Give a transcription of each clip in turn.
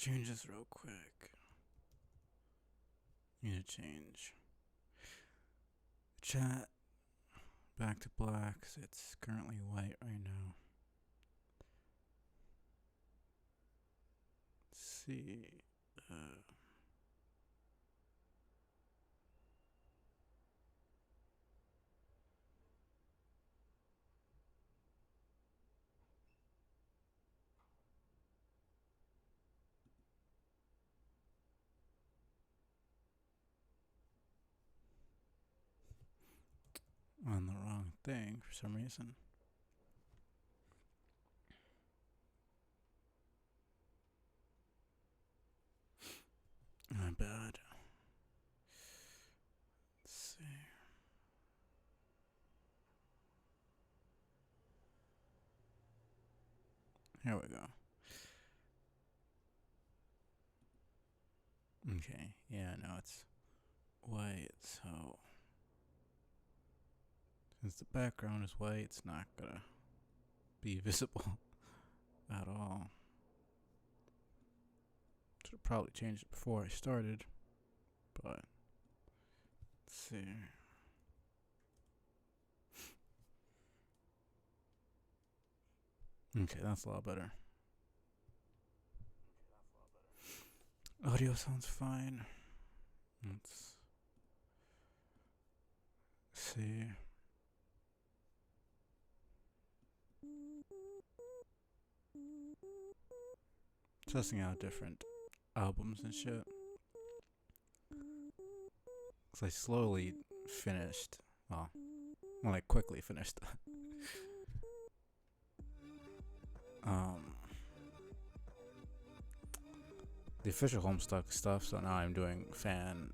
change this real quick. Need to change chat back to black 'cause it's currently white right now. Let's see. On the wrong thing for some reason. My bad. Let's see. Here we go. Okay, yeah, no, it's white, so since the background is white, it's not gonna be visible at all. Should have probably changed it before I started, but let's see. Okay, that's a lot better. Audio sounds fine. Let's see. Testing out different albums and shit. Cause I slowly finished. Well, I quickly finished. The official Homestuck stuff. So now I'm doing fan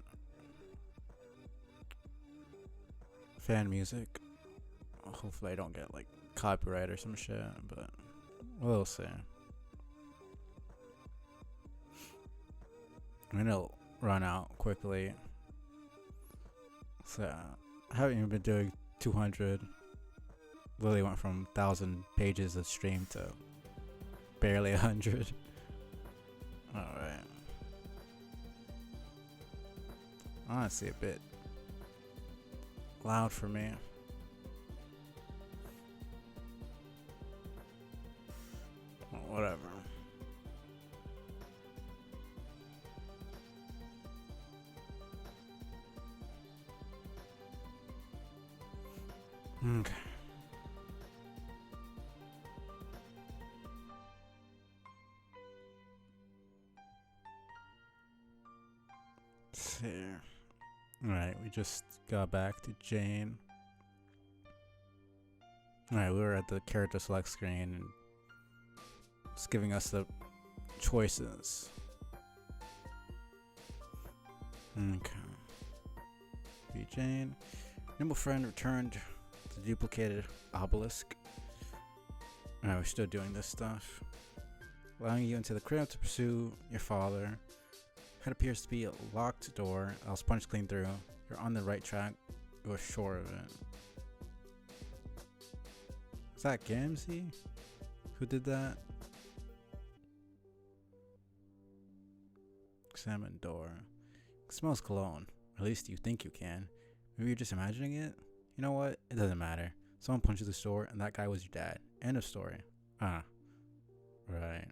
music. Hopefully I don't get like copyright or some shit, but we'll see. I mean, it'll run out quickly. So I haven't even been doing 200. Literally went from 1,000 pages of stream to barely 100. Alright. Honestly, a bit loud for me. Whatever. Okay. Let's see. Alright, we just got back to Jane. Alright, we were at the character select screen and it's giving us the choices. Okay. Be Jane. Nimble friend returned the duplicated obelisk. Alright, we're still doing this stuff. Allowing you into the crib to pursue your father. It appears to be a locked door. I'll sponge clean through. You're on the right track. You're sure of it. Is that Gamsey? Who did that? Examine door. It smells cologne. Or at least you think you can. Maybe you're just imagining it? You know what? It doesn't matter. Someone punches the door and that guy was your dad. End of story. Ah. Right.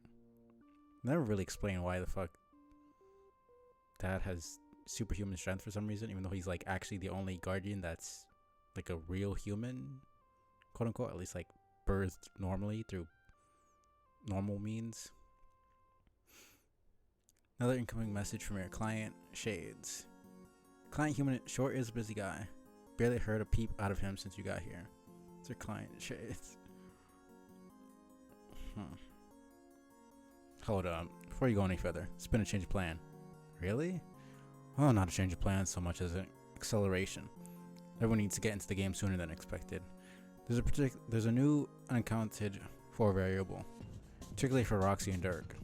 Never really explained why the fuck Dad has superhuman strength for some reason, even though he's like actually the only guardian that's like a real human, quote unquote, at least like birthed normally through normal means. Another incoming message from your client, Shades. Client human Short is a busy guy. Barely heard a peep out of him since you got here. It's your client, Shades. Hold up. Before you go any further, it's been a change of plan. Really? Well, not a change of plan so much as an acceleration. Everyone needs to get into the game sooner than expected. There's a new unaccounted for variable, particularly for Roxy and Dirk.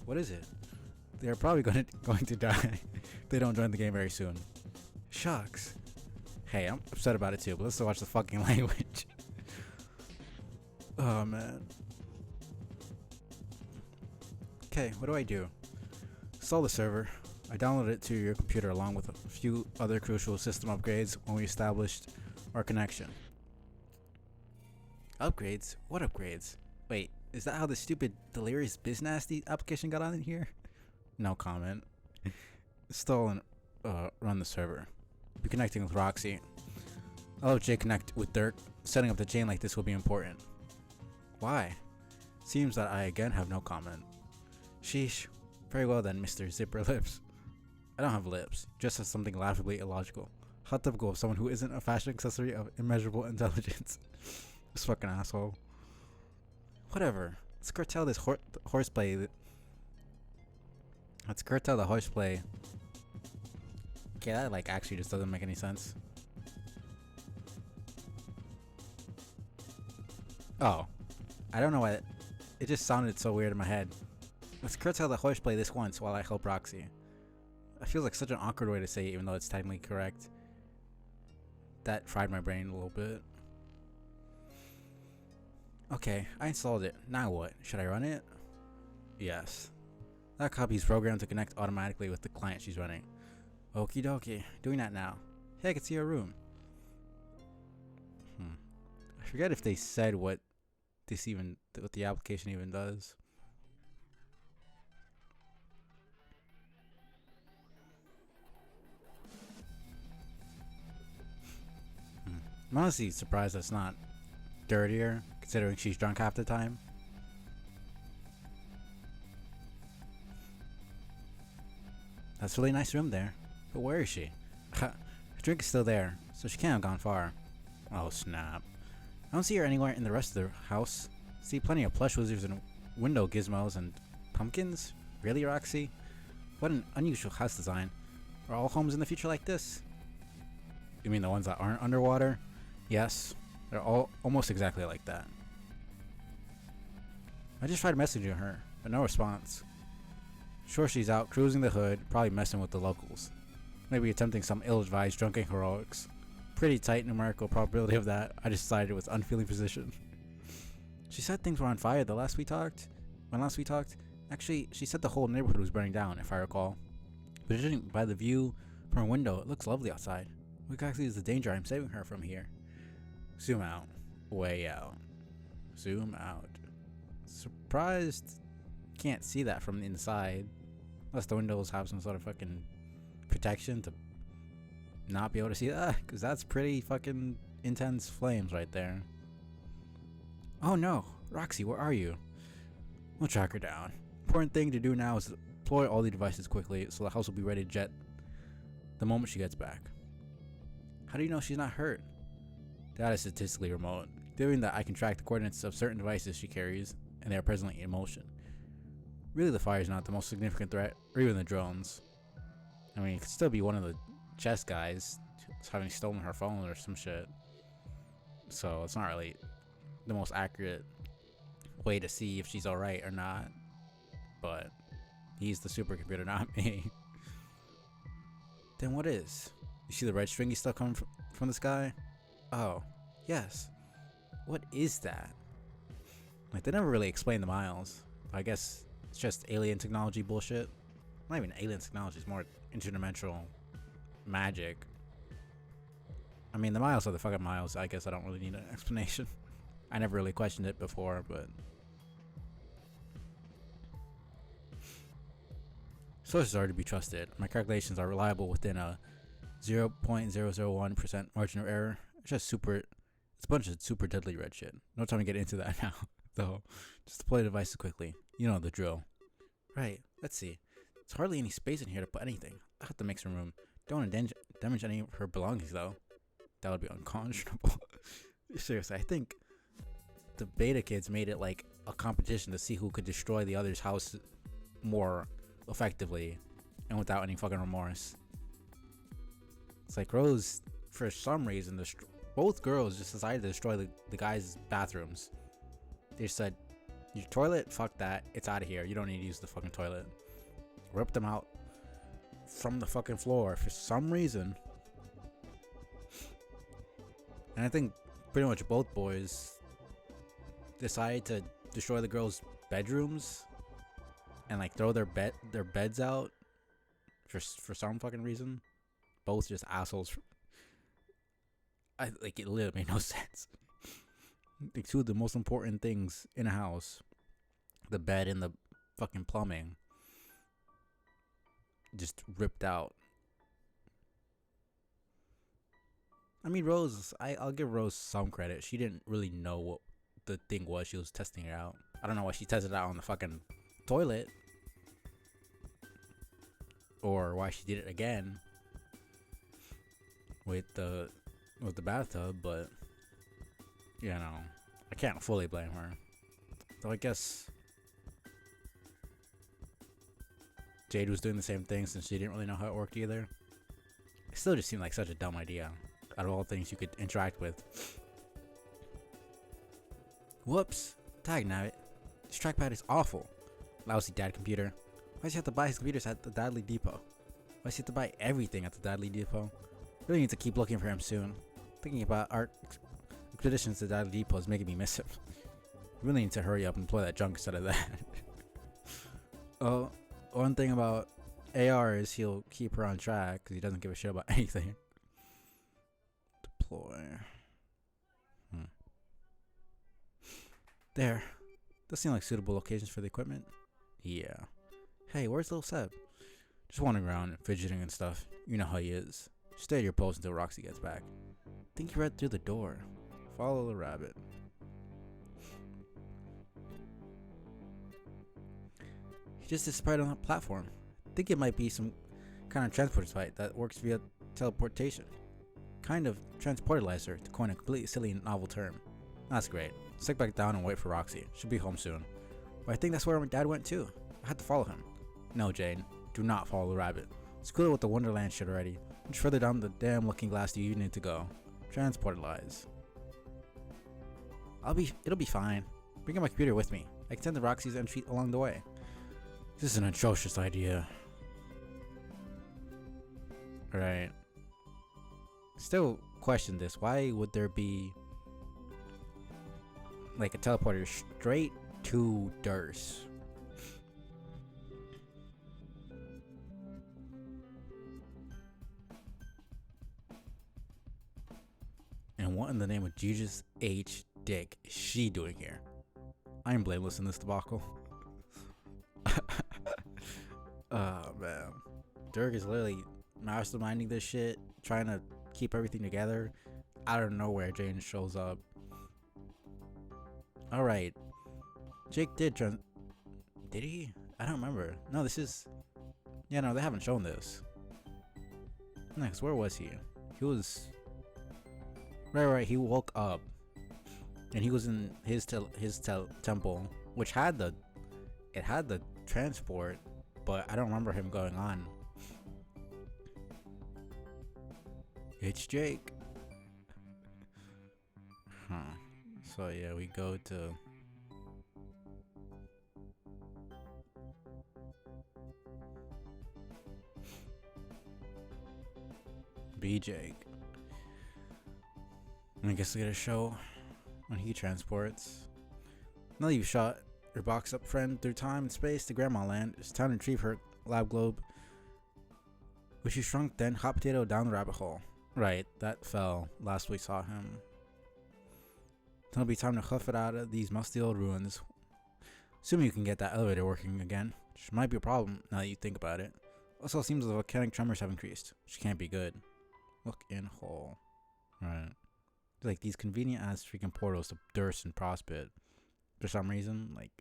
What is it? They are probably going to die if they don't join the game very soon. Shucks. Hey, I'm upset about it too, but let's watch the fucking language. Oh man. Okay, what do I do? Install the server. I downloaded it to your computer along with a few other crucial system upgrades when we established our connection. Upgrades? What upgrades? Wait, is that how the stupid delirious BizNasty application got on in here? No comment. Install and run the server. Be connecting with Roxy. I'll have Jay connect with Dirk. Setting up the chain like this will be important. Why? Seems that I again have no comment. Sheesh. Very well then, Mr. Zipper Lips. I don't have lips, just as something laughably illogical. How typical of someone who isn't a fashion accessory of immeasurable intelligence. This fucking asshole. Whatever. Let's curtail this horseplay. Let's curtail the horseplay. Okay, that like actually just doesn't make any sense. Oh. I don't know why. It just sounded so weird in my head. Let's curtail the horseplay this once while I help Roxy. That feels like such an awkward way to say it, even though it's technically correct. That fried my brain a little bit. Okay, I installed it. Now what? Should I run it? Yes. That copy is programmed to connect automatically with the client she's running. Okie dokie. Doing that now. Hey, I can see your room. I forget if they said what the application even does. I'm honestly surprised that's not dirtier, considering she's drunk half the time. That's a really nice room there. But where is she? Her drink is still there, so she can't have gone far. Oh snap. I don't see her anywhere in the rest of the house. See plenty of plush wizards and window gizmos and pumpkins? Really, Roxy? What an unusual house design. Are all homes in the future like this? You mean the ones that aren't underwater? Yes, they're all almost exactly like that. I just tried messaging her, but no response. Sure, she's out cruising the hood, probably messing with the locals. Maybe attempting some ill-advised drunken heroics. Pretty tight numerical probability of that. I just decided it was unfeeling position. She said things were on fire when last we talked. Actually, she said the whole neighborhood was burning down, if I recall. But judging by the view from her window, it looks lovely outside. What exactly is the danger I'm saving her from here? Zoom out. Way out. Zoom out. Surprised can't see that from the inside. Unless the windows have some sort of fucking protection to not be able to see that. Because that's pretty fucking intense flames right there. Oh no. Roxy, where are you? We'll track her down. Important thing to do now is deploy all the devices quickly so the house will be ready to jet the moment she gets back. How do you know she's not hurt? That is statistically remote, given that I can track the coordinates of certain devices she carries, and they are presently in motion. Really, the fire is not the most significant threat, or even the drones. I mean, it could still be one of the chess guys having stolen her phone or some shit. So it's not really the most accurate way to see if she's alright or not. But he's the supercomputer, not me. Then what is? You see the red stringy stuff coming from the sky? Oh, yes. What is that? Like, they never really explain the miles. I guess it's just alien technology bullshit. Not even alien technology, it's more interdimensional magic. I mean, the miles are the fucking miles. I guess I don't really need an explanation. I never really questioned it before, but... Sources are to be trusted. My calculations are reliable within a 0.001% margin of error. It's just it's a bunch of super deadly red shit. No time to get into that now, though. Just deploy the devices quickly. You know the drill. Right, let's see. There's hardly any space in here to put anything. I'll have to make some room. Don't want to damage any of her belongings, though. That would be unconscionable. Seriously, I think the beta kids made it like a competition to see who could destroy the other's house more effectively and without any fucking remorse. It's like Rose, for some reason, both girls just decided to destroy the guys' bathrooms. They just said, your toilet, fuck that, it's out of here. You don't need to use the fucking toilet. Rip them out from the fucking floor for some reason. And I think pretty much both boys decided to destroy the girls' bedrooms and like throw their beds out for some fucking reason. Both just assholes. It literally made no sense. Like, two of the most important things in a house, the bed and the fucking plumbing, just ripped out. I mean, Rose, I'll give Rose some credit. She didn't really know what the thing was. She was testing it out. I don't know why she tested it out on the fucking toilet, or why she did it again with the bathtub, but you know, I can't fully blame her. So I guess Jade was doing the same thing since she didn't really know how it worked either. It still just seemed like such a dumb idea out of all things you could interact with. Whoops. Dagnabbit. This trackpad is awful. Lousy dad computer. Why does he have to buy his computers at the Dadley Depot? Why does he have to buy everything at the Dadley Depot? Really need to keep looking for him soon. Thinking about our expeditions to Dadley Depot is making me miss him. Really need to hurry up and deploy that junk instead of that. Oh, one thing about AR is he'll keep her on track because he doesn't give a shit about anything. Deploy. There. Those seem like suitable locations for the equipment. Yeah. Hey, where's little Seb? Just wandering around, fidgeting and stuff. You know how he is. Stay at your post until Roxy gets back. Think you read through the door. Follow the rabbit. He just disappeared on that platform. Think it might be some kind of transport site that works via teleportation. Kind of transportalizer, to coin a completely silly and novel term. That's great. Stick back down and wait for Roxy. She'll be home soon. But I think that's where my dad went too. I had to follow him. No, Jane. Do not follow the rabbit. It's cooler with the Wonderland shit already. Much further down the damn looking glass do you need to go? Transportalize. It'll be fine. Bring my computer with me. I can send the Roxy's entry along the way. This is an atrocious idea. Right. Still question this. Why would there be like a teleporter straight to Durst? And what in the name of Jesus H. Dick is she doing here? I am blameless in this debacle. Oh man. Dirk is literally masterminding this shit, trying to keep everything together. Out of nowhere, Jane shows up. Alright. Jake did he? I don't remember. No, this is... Yeah, no, they haven't shown this. Next, where was he? He was... Right, he woke up. And he was in his temple, which had the... It had the transport, but I don't remember him going on. It's Jake. Huh. So yeah, we go to... Be Jake. I guess we get a show when he transports. Now that you've shot your box up friend through time and space to Grandma Land, it's time to retrieve her lab globe, which you shrunk then hot potato down the rabbit hole. Right, that fell last we saw him. It'll be time to hoof it out of these musty old ruins. Assuming you can get that elevator working again, which might be a problem now that you think about it. Also, seems the volcanic tremors have increased, which can't be good. Look in hole. Right. Like these convenient ass freaking portals to Durst and Prospect. For some reason, like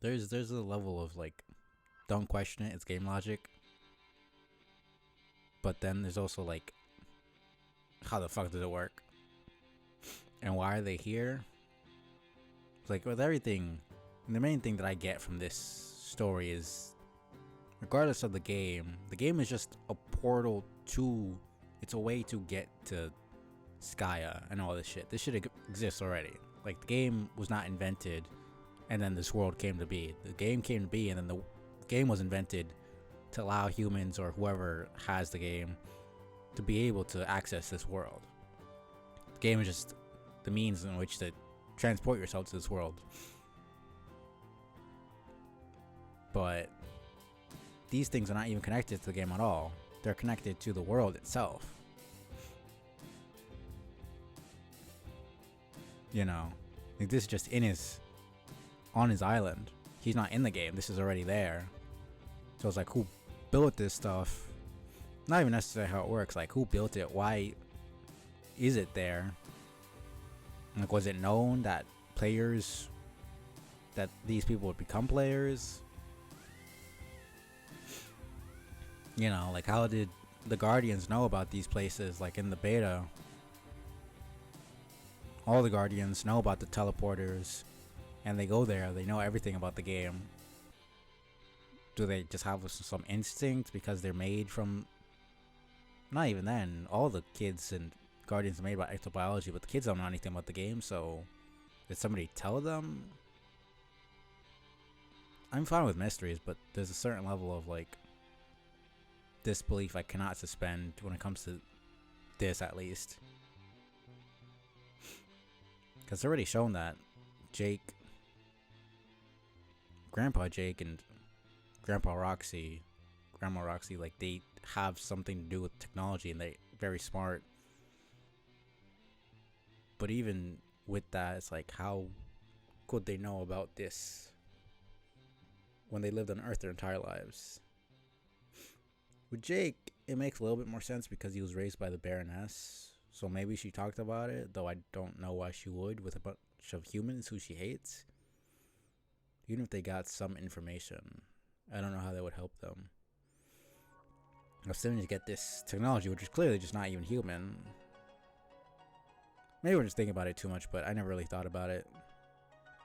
there's a level of like, don't question it, it's game logic. But then there's also like, how the fuck does it work? And why are they here? Like with everything, the main thing that I get from this story is, regardless of the game is just a portal to, it's a way to get to Skya and all this shit. This shit exists already. Like the game was not invented and then this world came to be. The game came to be and then the game was invented to allow humans or whoever has the game to be able to access this world. The game is just the means in which to transport yourself to this world. But these things are not even connected to the game at all. They're connected to the world itself. You know, like this is just on his island. He's not in the game. This is already there. So it's like, who built this stuff? Not even necessarily how it works. Like, who built it? Why is it there? Like, was it known that these people would become players? You know, like, how did the Guardians know about these places? Like, in the beta, all the Guardians know about the teleporters, and they go there. They know everything about the game. Do they just have some instinct because they're made from... Not even then. All the kids and Guardians are made by ectobiology, but the kids don't know anything about the game, so... Did somebody tell them? I'm fine with mysteries, but there's a certain level of, like, disbelief I cannot suspend when it comes to this, at least. Because it's already shown that Grandpa Jake and Grandma Roxy, like, they have something to do with technology and they're very smart. But even with that, it's like, how could they know about this when they lived on Earth their entire lives? With Jake, it makes a little bit more sense because he was raised by the Baroness. So maybe she talked about it, though I don't know why she would with a bunch of humans who she hates. Even if they got some information, I don't know how that would help them. I still need to get this technology, which is clearly just not even human. Maybe we're just thinking about it too much, but I never really thought about it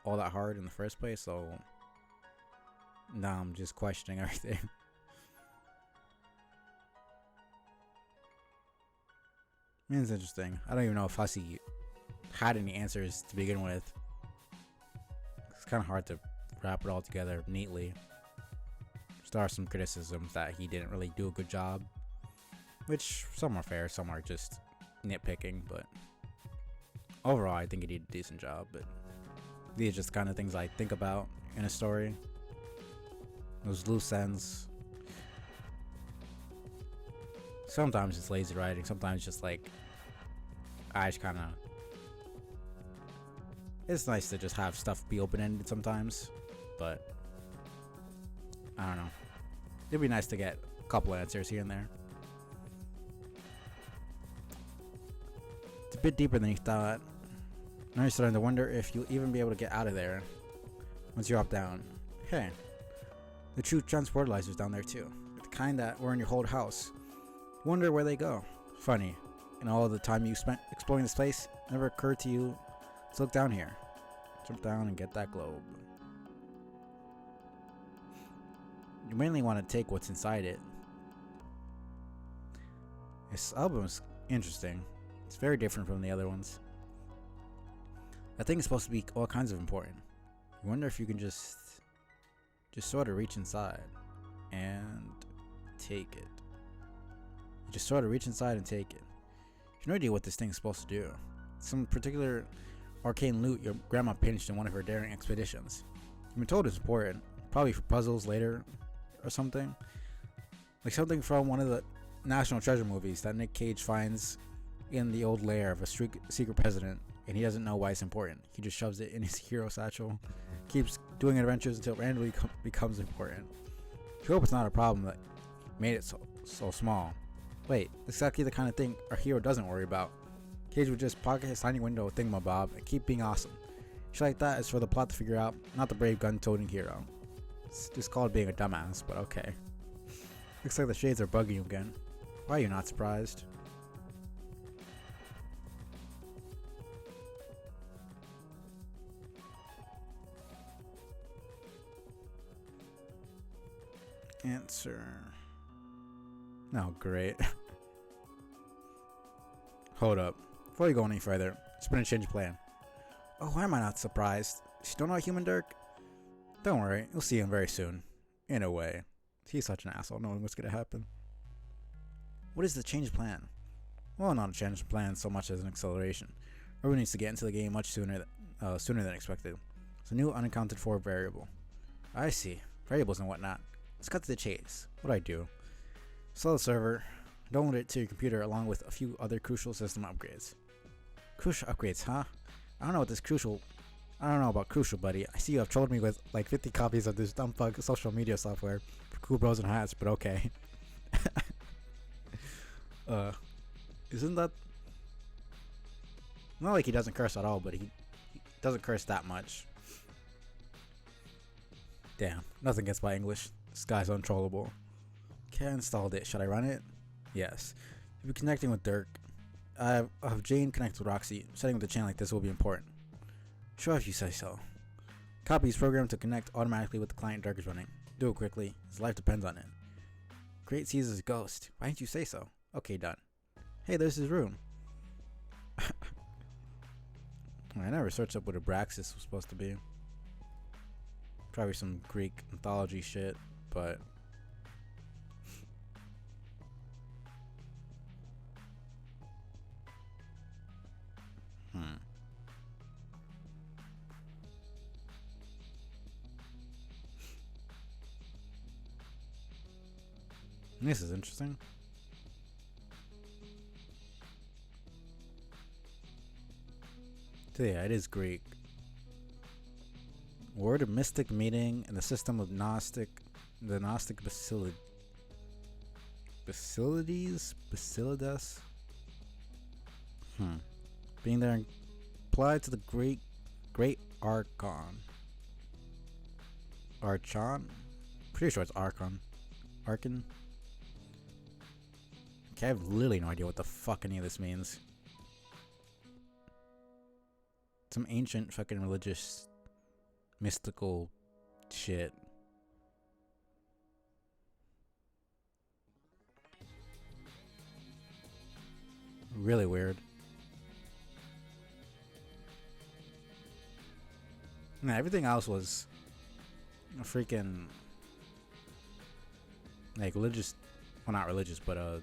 all that hard in the first place, so now I'm just questioning everything. I mean, it's interesting. I don't even know if Hussey had any answers to begin with. It's kind of hard to wrap it all together neatly. There are some criticisms that he didn't really do a good job, which some are fair, some are just nitpicking, but overall I think he did a decent job. But these are just kind of things I think about in a story. Those loose ends. Sometimes it's lazy writing, sometimes just like I just kind of... It's nice to just have stuff be open-ended sometimes, but I don't know. It'd be nice to get a couple answers here and there. It's a bit deeper than you thought. Now you're starting to wonder if you'll even be able to get out of there once you're up down. Hey, the true transportalizers down there too. The kind that were in your old house. Wonder where they go. Funny, in all the time you spent exploring this place, it never occurred to you to look down here. Jump down and get that globe. You mainly want to take what's inside it. This album is interesting. It's very different from the other ones. I think it's supposed to be all kinds of important. You wonder if you can just sort of reach inside and take it. You just sort of reach inside and take it. You have no idea what this thing is supposed to do. Some particular arcane loot your grandma pinched in one of her daring expeditions. You've been told it's important, probably for puzzles later or something. Like something from one of the National Treasure movies that Nick Cage finds in the old lair of a secret president, and he doesn't know why it's important. He just shoves it in his hero satchel, keeps doing adventures until it randomly becomes important. You hope it's not a problem that made it so small. Wait, exactly the kind of thing our hero doesn't worry about. Cage would just pocket his tiny window thingamabob and keep being awesome. Shit like that is for the plot to figure out, not the brave gun-toting hero. It's just called being a dumbass, but okay. Looks like the shades are bugging you again. Why are you not surprised? Answer. Oh, great. Hold up. Before you go any further, it's been a change of plan. Oh, why am I not surprised? You don't know Human Dirk? Don't worry, you'll see him very soon. In a way. He's such an asshole knowing what's gonna happen. What is the change of plan? Well, not a change of plan so much as an acceleration. Everyone needs to get into the game much sooner than expected. It's a new unaccounted for variable. I see. Variables and whatnot. Let's cut to the chase. What do I do? Install the server, download it to your computer along with a few other crucial system upgrades. Crucial upgrades, huh? I don't know about crucial, buddy. I see you have trolled me with like 50 copies of this dumb fuck social media software for cool bros and hats, but okay. Isn't that... Not like he doesn't curse at all, but he doesn't curse that much. Damn, nothing gets my English. This guy's untrollable. Okay, I installed it. Should I run it? Yes. You'll be connecting with Dirk. I'll have Jane connect with Roxy. Setting up the chain like this will be important. Sure, if you say so. Copy is programmed to connect automatically with the client Dirk is running. Do it quickly. His life depends on it. Great sees his ghost. Why didn't you say so? Okay, done. Hey, there's his room. I never searched up what Abraxas was supposed to be. Probably some Greek mythology shit, but... This is interesting. So yeah, it is Greek. Word of mystic meeting in the system of the Gnostic Basilides? Being there applied to the great Archon. Archon? Pretty sure it's Archon. Archon? Okay, I have literally no idea what the fuck any of this means. Some ancient fucking religious mystical shit. Really weird. Nah, everything else was a freaking like religious, well, not religious, but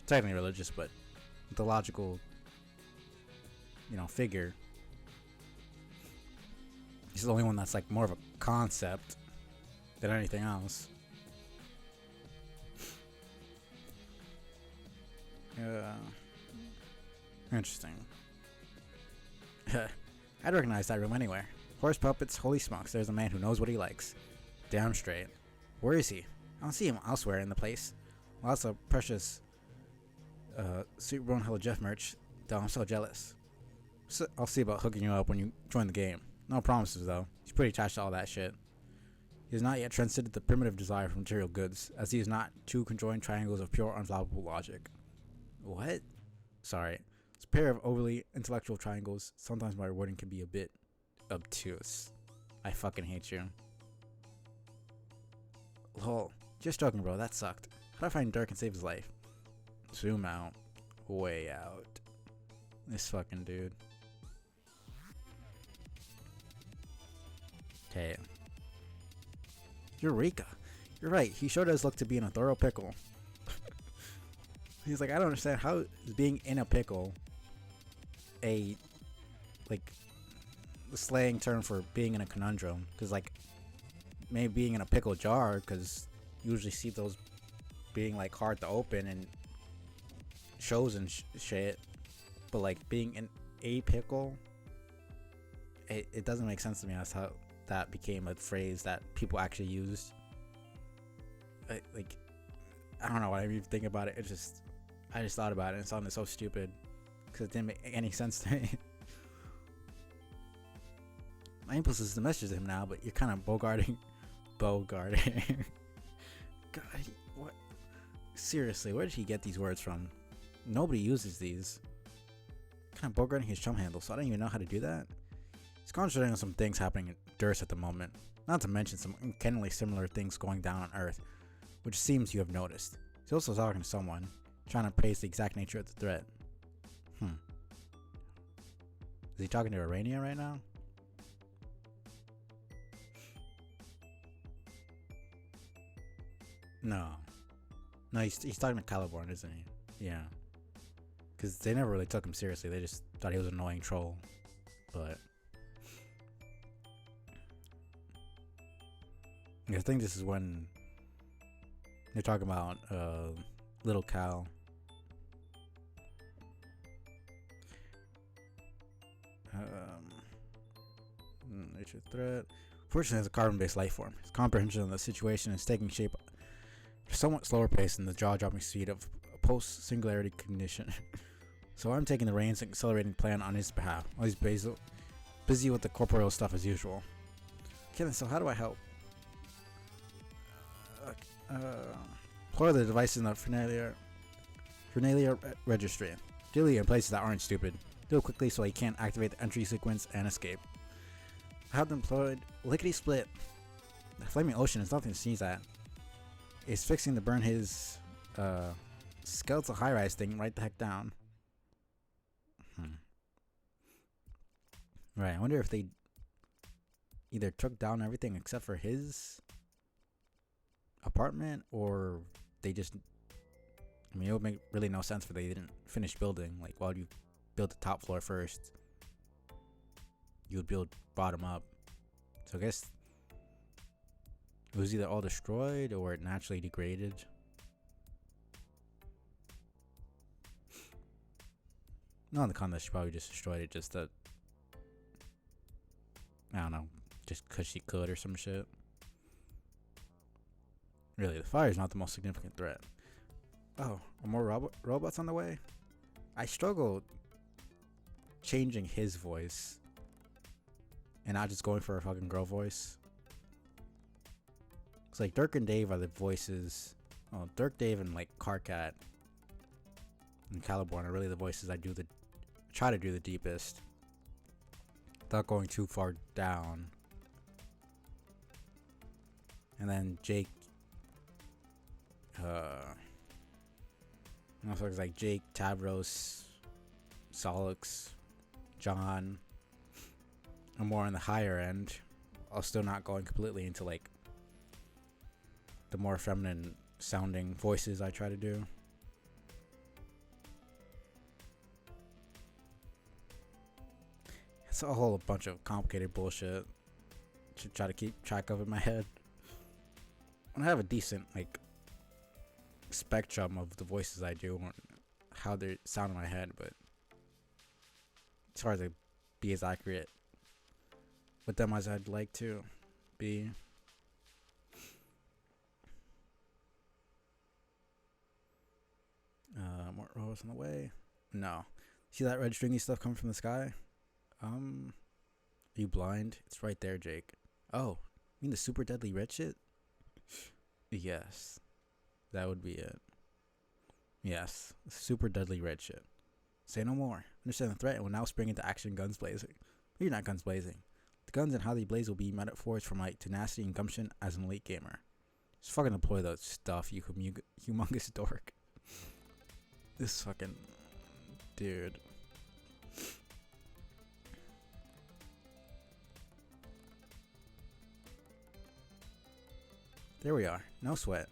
technically religious, but mythological, figure. He's the only one that's like more of a concept than anything else. Interesting. I'd recognize that room anywhere. Horse puppets, holy smokes, there's a man who knows what he likes. Damn straight. Where is he? I don't see him elsewhere in the place. Lots of precious Sweet Bone Hello Jeff merch, though I'm so jealous. So I'll see about hooking you up when you join the game. No promises though. He's pretty attached to all that shit. He has not yet transcended the primitive desire for material goods, as he is not two conjoined triangles of pure unflappable logic. What? Sorry. It's a pair of overly intellectual triangles. Sometimes my wording can be a bit obtuse. I fucking hate you. Lol. Just joking, bro. That sucked. How do I find Dirk and save his life? Zoom out. Way out. This fucking dude. Okay. Eureka. You're right. He sure does look to be in a thorough pickle. He's like, I don't understand how is being in a pickle a, like, the slang term for being in a conundrum. Because, like, maybe being in a pickle jar, because you usually see those being, like, hard to open and shows and shit. But, like, being in a pickle, it doesn't make sense to me as how that became a phrase that people actually used. Like, I don't know what I even think about it. I just thought about it and it sounded so stupid because it didn't make any sense to me. My impulse is to message him now, but you're kind of bogarting. God, what? Seriously, where did he get these words from? Nobody uses these. Kind of bogarting his chum handle, so I don't even know how to do that. He's concentrating on some things happening in Durst at the moment, not to mention some uncannily similar things going down on Earth, which seems you have noticed. He's also talking to someone, trying to praise the exact nature of the threat. Is he talking to Urania right now? No, he's talking to Caliborn, isn't he? Yeah. Because they never really took him seriously. They just thought he was an annoying troll. But I think this is when They're talking about little Cal. Nature threat. Fortunately, as a carbon-based life form, his comprehension of the situation is taking shape at a somewhat slower pace than the jaw-dropping speed of a post-singularity cognition. So I'm taking the reins and accelerating the plan on his behalf, while he's busy with the corporeal stuff as usual. Okay, so how do I help? Deploy the devices in the Fernalia registry. Delete in places that aren't stupid. Do it quickly so he can't activate the entry sequence and escape. I have them deployed lickety split. The flaming ocean is nothing to sneeze at. It's fixing to burn his skeletal high-rise thing right the heck down. Right, I wonder if they either took down everything except for his apartment, or they just, I mean, it would make really no sense if they didn't finish building. Like, while you build the top floor first, you would build bottom up. So I guess it was either all destroyed or it naturally degraded. No, in the contest she probably just destroyed it just to, I don't know, just because she could or some shit. Really, the fire is not the most significant threat. Oh, are more robots on the way? I struggled changing his voice and not just going for a fucking girl voice. It's like Dirk and Dave are the voices. Oh, Dirk, Dave, and like Carcat and Caliborn are really the voices I try to do the deepest without going too far down. And then Jake, it's like Jake, Tavros, Solix, John. I'm more on the higher end. I'm still not going completely into like the more feminine sounding voices I try to do. It's a whole bunch of complicated bullshit to try to keep track of in my head. When I have a decent like spectrum of the voices I do and how they sound in my head, but it's hard to be as accurate with them as I'd like to be. More robots on the way. No. See that red stringy stuff coming from the sky? Are you blind? It's right there, Jake. Oh, you mean the super deadly red shit? Yes. That would be it. Yes. Super deadly red shit. Say no more. Understand the threat and will now spring into action, guns blazing. But you're not guns blazing. The guns and how they blaze will be metaphors for my tenacity and gumption as an elite gamer. Just fucking deploy that stuff, you humongous dork. This fucking dude. There we are. No sweat.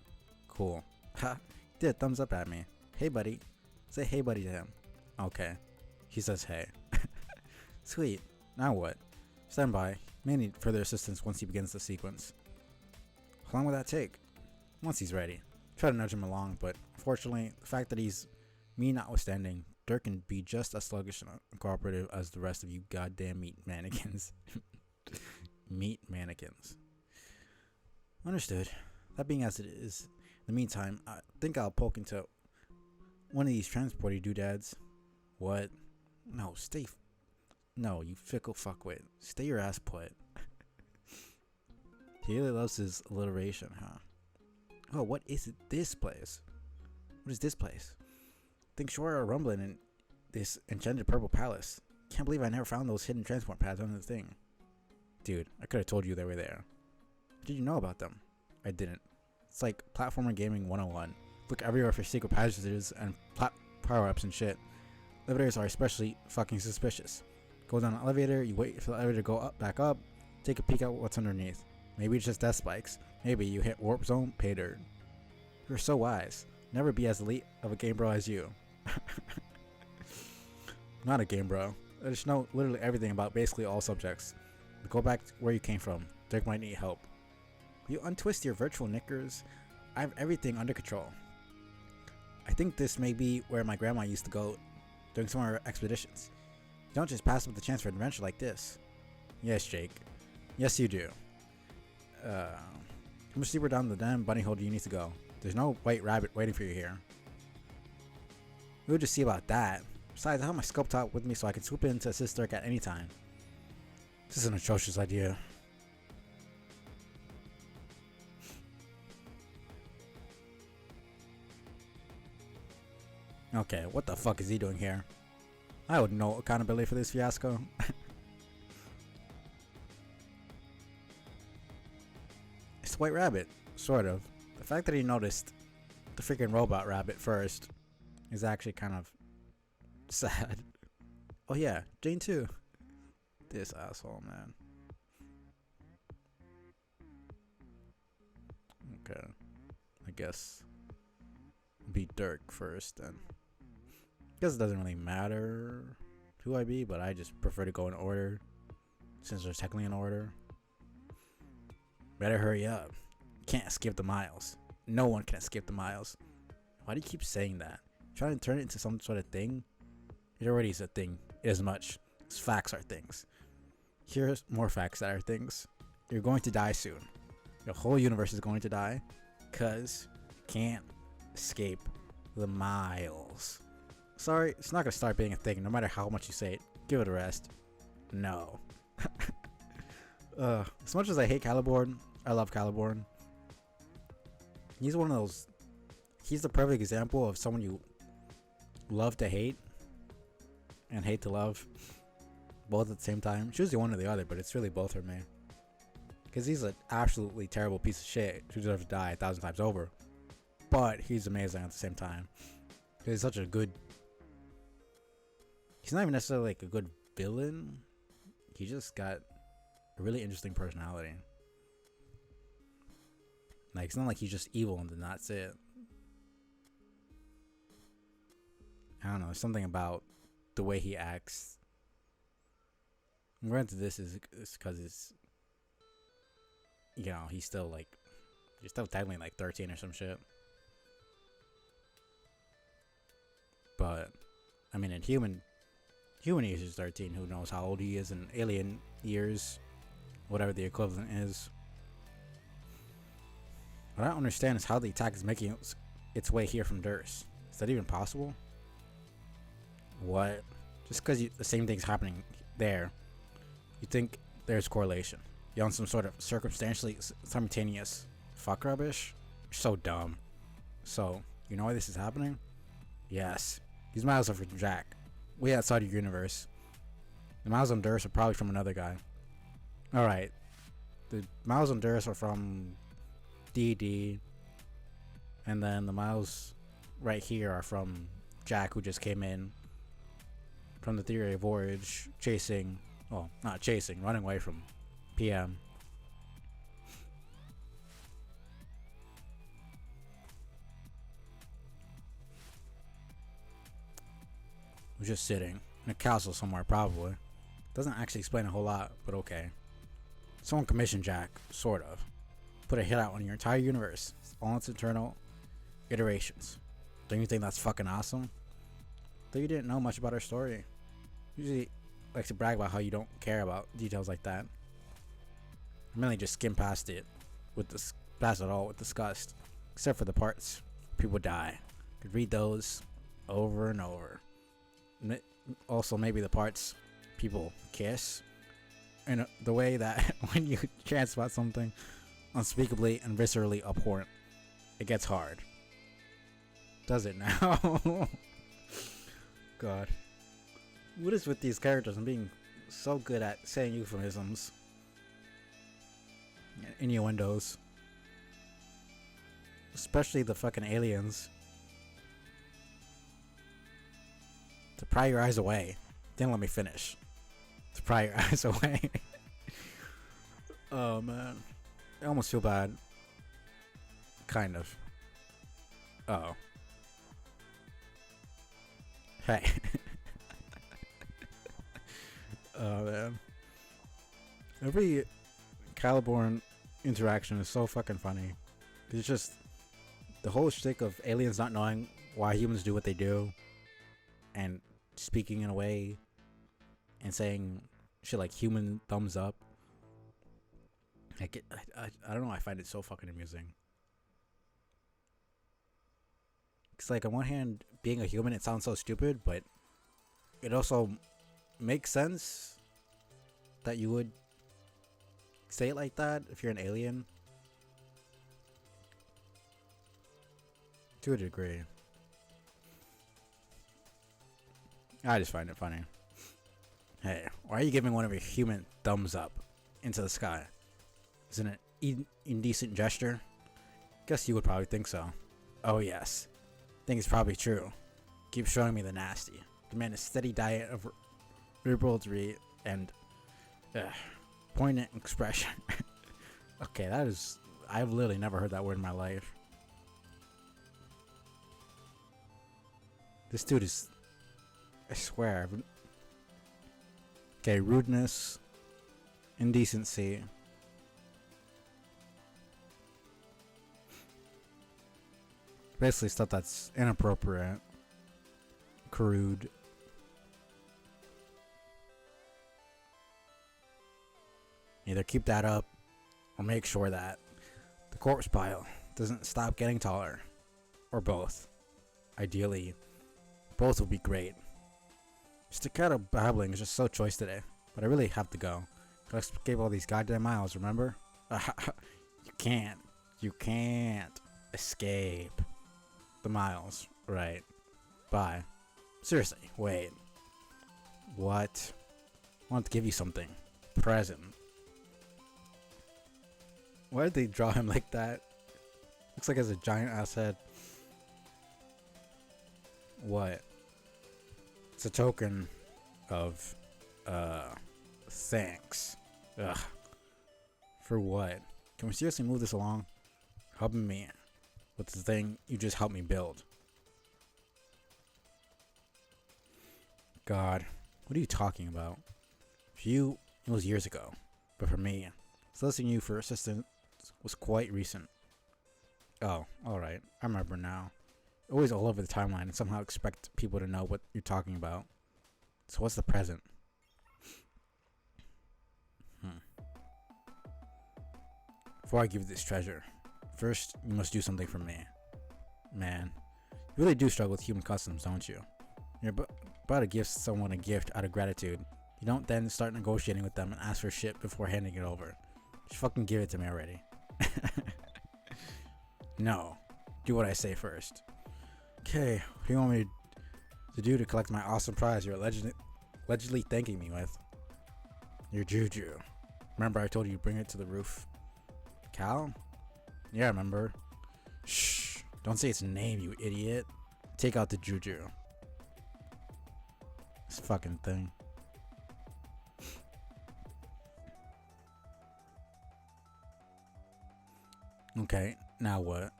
Cool. Ha. Did a thumbs up at me. Hey, buddy. Say hey, buddy to him. Okay. He says hey. Sweet. Now what? Stand by. May need further assistance once he begins the sequence. How long will that take? Once he's ready. Try to nudge him along, but unfortunately, the fact that he's me notwithstanding, Dirk can be just as sluggish and uncooperative as the rest of you goddamn meat mannequins. Meat mannequins. Understood. That being as it is, in the meantime, I think I'll poke into one of these transporty doodads. What? No, no, you fickle fuckwit. Stay your ass put. He really loves his alliteration, huh? Oh, what is it? This place? What is this place? Think sure are rumbling in this enchanted purple palace. Can't believe I never found those hidden transport pads under the thing. Dude, I could have told you they were there. How did you know about them? I didn't. It's like platformer gaming 101. Look everywhere for secret passages and power-ups and shit. Elevators are especially fucking suspicious. Go down an elevator, you wait for the elevator to go up, back up, take a peek at what's underneath. Maybe it's just death spikes. Maybe you hit warp zone, pay dirt. You're so wise. Never be as elite of a game bro as you. Not a game bro. I just know literally everything about basically all subjects. Go back to where you came from. Dirk might need help. Will you untwist your virtual knickers? I have everything under control. I think this may be where my grandma used to go during summer expeditions. You don't just pass up the chance for an adventure like this. Yes, Jake. Yes, you do. How much deeper down the damn bunny hole do you need to go? There's no white rabbit waiting for you here. We'll just see about that. Besides, I have my scope top with me so I can swoop in to assist Dirk at any time. This is an atrocious idea. Okay, what the fuck is he doing here? I would no accountability for this fiasco. It's the white rabbit, sort of. The fact that he noticed the freaking robot rabbit first is actually kind of sad. Oh yeah, Jane too. This asshole, man. Okay, I guess be Dirk first then. Guess it doesn't really matter who I be, but I just prefer to go in order since there's technically an order. Better hurry up. Can't escape the miles. No one can escape the miles. Why do you keep saying that? Trying to turn it into some sort of thing? It already is a thing. As much as facts are things. Here's more facts that are things. You're going to die soon. Your whole universe is going to die. Cause can't escape the miles. Sorry, it's not gonna start being a thing no matter how much you say it. Give it a rest. No. As much as I hate Caliborn, I love Caliborn. He's one of those. He's the perfect example of someone you love to hate and hate to love, both at the same time. It's usually one or the other, but it's really both for me. Because he's an absolutely terrible piece of shit who deserves to die 1,000 times over. But he's amazing at the same time. He's such a good. He's not even necessarily like a good villain. He just got a really interesting personality. Like, it's not like he's just evil and then that's it. I don't know. There's something about the way he acts. Granted, this is because it's, you know, he's still technically like 13 or some shit. But I mean, in human years is 13. Who knows how old he is in alien years, whatever the equivalent is. What I don't understand is how the attack is making its way here from Durst. Is that even possible? What? Just because the same thing's happening there, you think there's correlation? You're on some sort of circumstantially simultaneous fuck rubbish? You're so dumb. So, you know why this is happening? Yes. These miles are from Jack. Way outside your universe. The miles on Durst are probably from another guy. Alright. The miles on Durst are from DD. And then the miles right here are from Jack, who just came in from the Theory of Voyage, chasing, well, not chasing, running away from PM. We're just sitting in a castle somewhere, probably. Doesn't actually explain a whole lot, but okay. Someone commissioned Jack, sort of. Put a hit out on your entire universe, all its internal iterations. Don't you think that's fucking awesome? Though you didn't know much about our story. Usually like to brag about how you don't care about details like that. I mainly just skim past it past it all with disgust. Except for the parts people die. Could read those over and over. Also maybe the parts people kiss. In the way that when you chance about something unspeakably and viscerally abhorrent, it gets hard. Does it now? God. What is with these characters and being so good at saying euphemisms and innuendos? Especially the fucking aliens. To pry your eyes away. Didn't let me finish. To pry your eyes away. Oh man. I almost feel bad. Kind of. Uh-oh. Hey. Oh man. Every Caliborn interaction is so fucking funny. It's just The whole shtick of aliens not knowing why humans do what they do, and speaking in a way, and saying shit like human thumbs up. I don't know. I find it so fucking amusing. It's like on one hand, being a human, it sounds so stupid, but it also makes sense that you would say it like that if you're an alien. To a degree. I just find it funny. Hey, why are you giving one of your human thumbs up into the sky? Isn't it an indecent gesture? Guess you would probably think so. Oh yes. Think it's probably true. Keep showing me the nasty. Demand a steady diet of ribaldry and poignant expression. Okay, that is... I've literally never heard that word in my life. This dude is... I swear. Okay, rudeness. Indecency. Basically stuff that's inappropriate. Crude. Either keep that up or make sure that the corpse pile doesn't stop getting taller. Or both. Ideally, both would be great. Staccato babbling is just so choice today, but I really have to go. Gotta escape all these goddamn miles, remember? You can't escape the miles, right? Bye. Seriously, wait. What? I want to give you something. Present. Why did they draw him like that? Looks like he has a giant ass head. What? It's a token of thanks. Ugh. For what? Can we seriously move this along? Helping me with the thing you just helped me build. God, what are you talking about? For you, it was years ago. But for me, soliciting you for assistance was quite recent. Oh, alright. I remember now. Always all over the timeline and somehow expect people to know what you're talking about. So what's the present? Before I give you this treasure, first you must do something for me. Man, you really do struggle with human customs, don't you? You're about to give someone a gift out of gratitude. You don't then start negotiating with them and ask for shit before handing it over. Just fucking give it to me already. No, do what I say first. Okay, what do you want me to do to collect my awesome prize you're allegedly thanking me with? Your juju. Remember I told you to bring it to the roof? Cal? Yeah, I remember. Shh, don't say its name, you idiot. Take out the juju. This fucking thing. Okay, now what?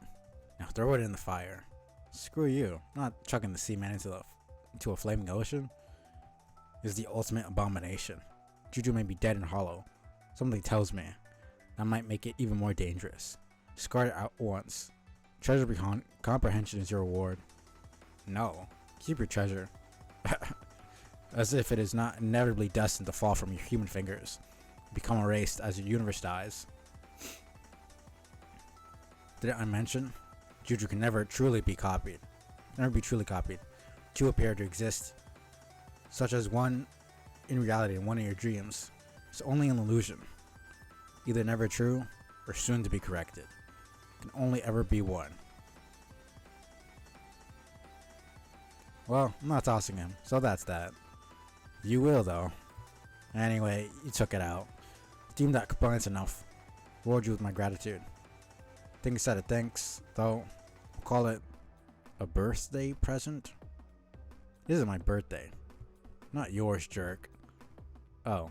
Now throw it in the fire. Screw you. I'm not chucking the sea man into a flaming ocean. This is the ultimate abomination. Juju may be dead and hollow. Something tells me that might make it even more dangerous. Discard it out once. Treasure beyond comprehension is your reward. No. Keep your treasure. As if it is not inevitably destined to fall from your human fingers. Become erased as your universe dies. Didn't I mention? Juju can never truly be copied. Never be truly copied. Two appear to exist, such as one in reality and one in your dreams. It's only an illusion. Either never true or soon to be corrected. Can only ever be one. Well, I'm not tossing him, so that's that. You will though. Anyway, you took it out. Deemed that compliance enough. Reward you with my gratitude. Think instead of thanks, though, we'll call it a birthday present. This is my birthday. Not yours, jerk. Oh,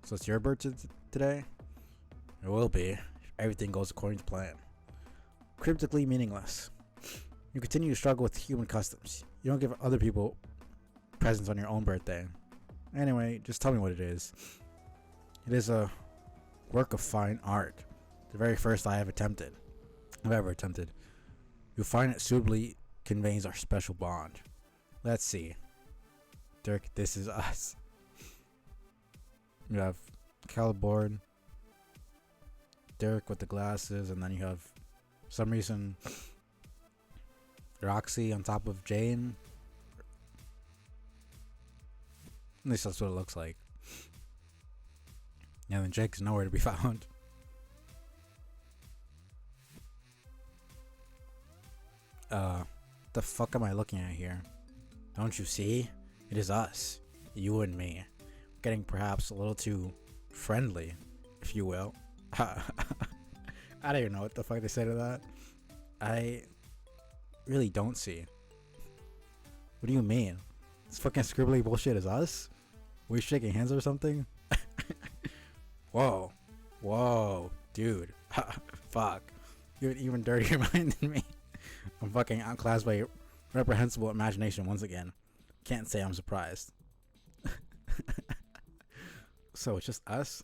so it's your birthday today? It will be, if everything goes according to plan. Cryptically meaningless. You continue to struggle with human customs. You don't give other people presents on your own birthday. Anyway, just tell me what it is. It is a work of fine art. The very first I've ever attempted. You find it suitably conveys our special bond. Let's see. Dirk, this is us. You have Caliborn, Dirk with the glasses, and then you have, for some reason, Roxy on top of Jane. At least that's what it looks like. Yeah, then Jake's nowhere to be found. The fuck am I looking at here? Don't you see? It is us. You and me. Getting perhaps a little too friendly, if you will. I don't even know what the fuck they say to that. I really don't see. What do you mean? This fucking scribbly bullshit is us? We shaking hands or something? Whoa. Whoa. Dude. Fuck. You have an even dirtier mind than me. I'm fucking outclassed by your reprehensible imagination once again. Can't say I'm surprised. So it's just us?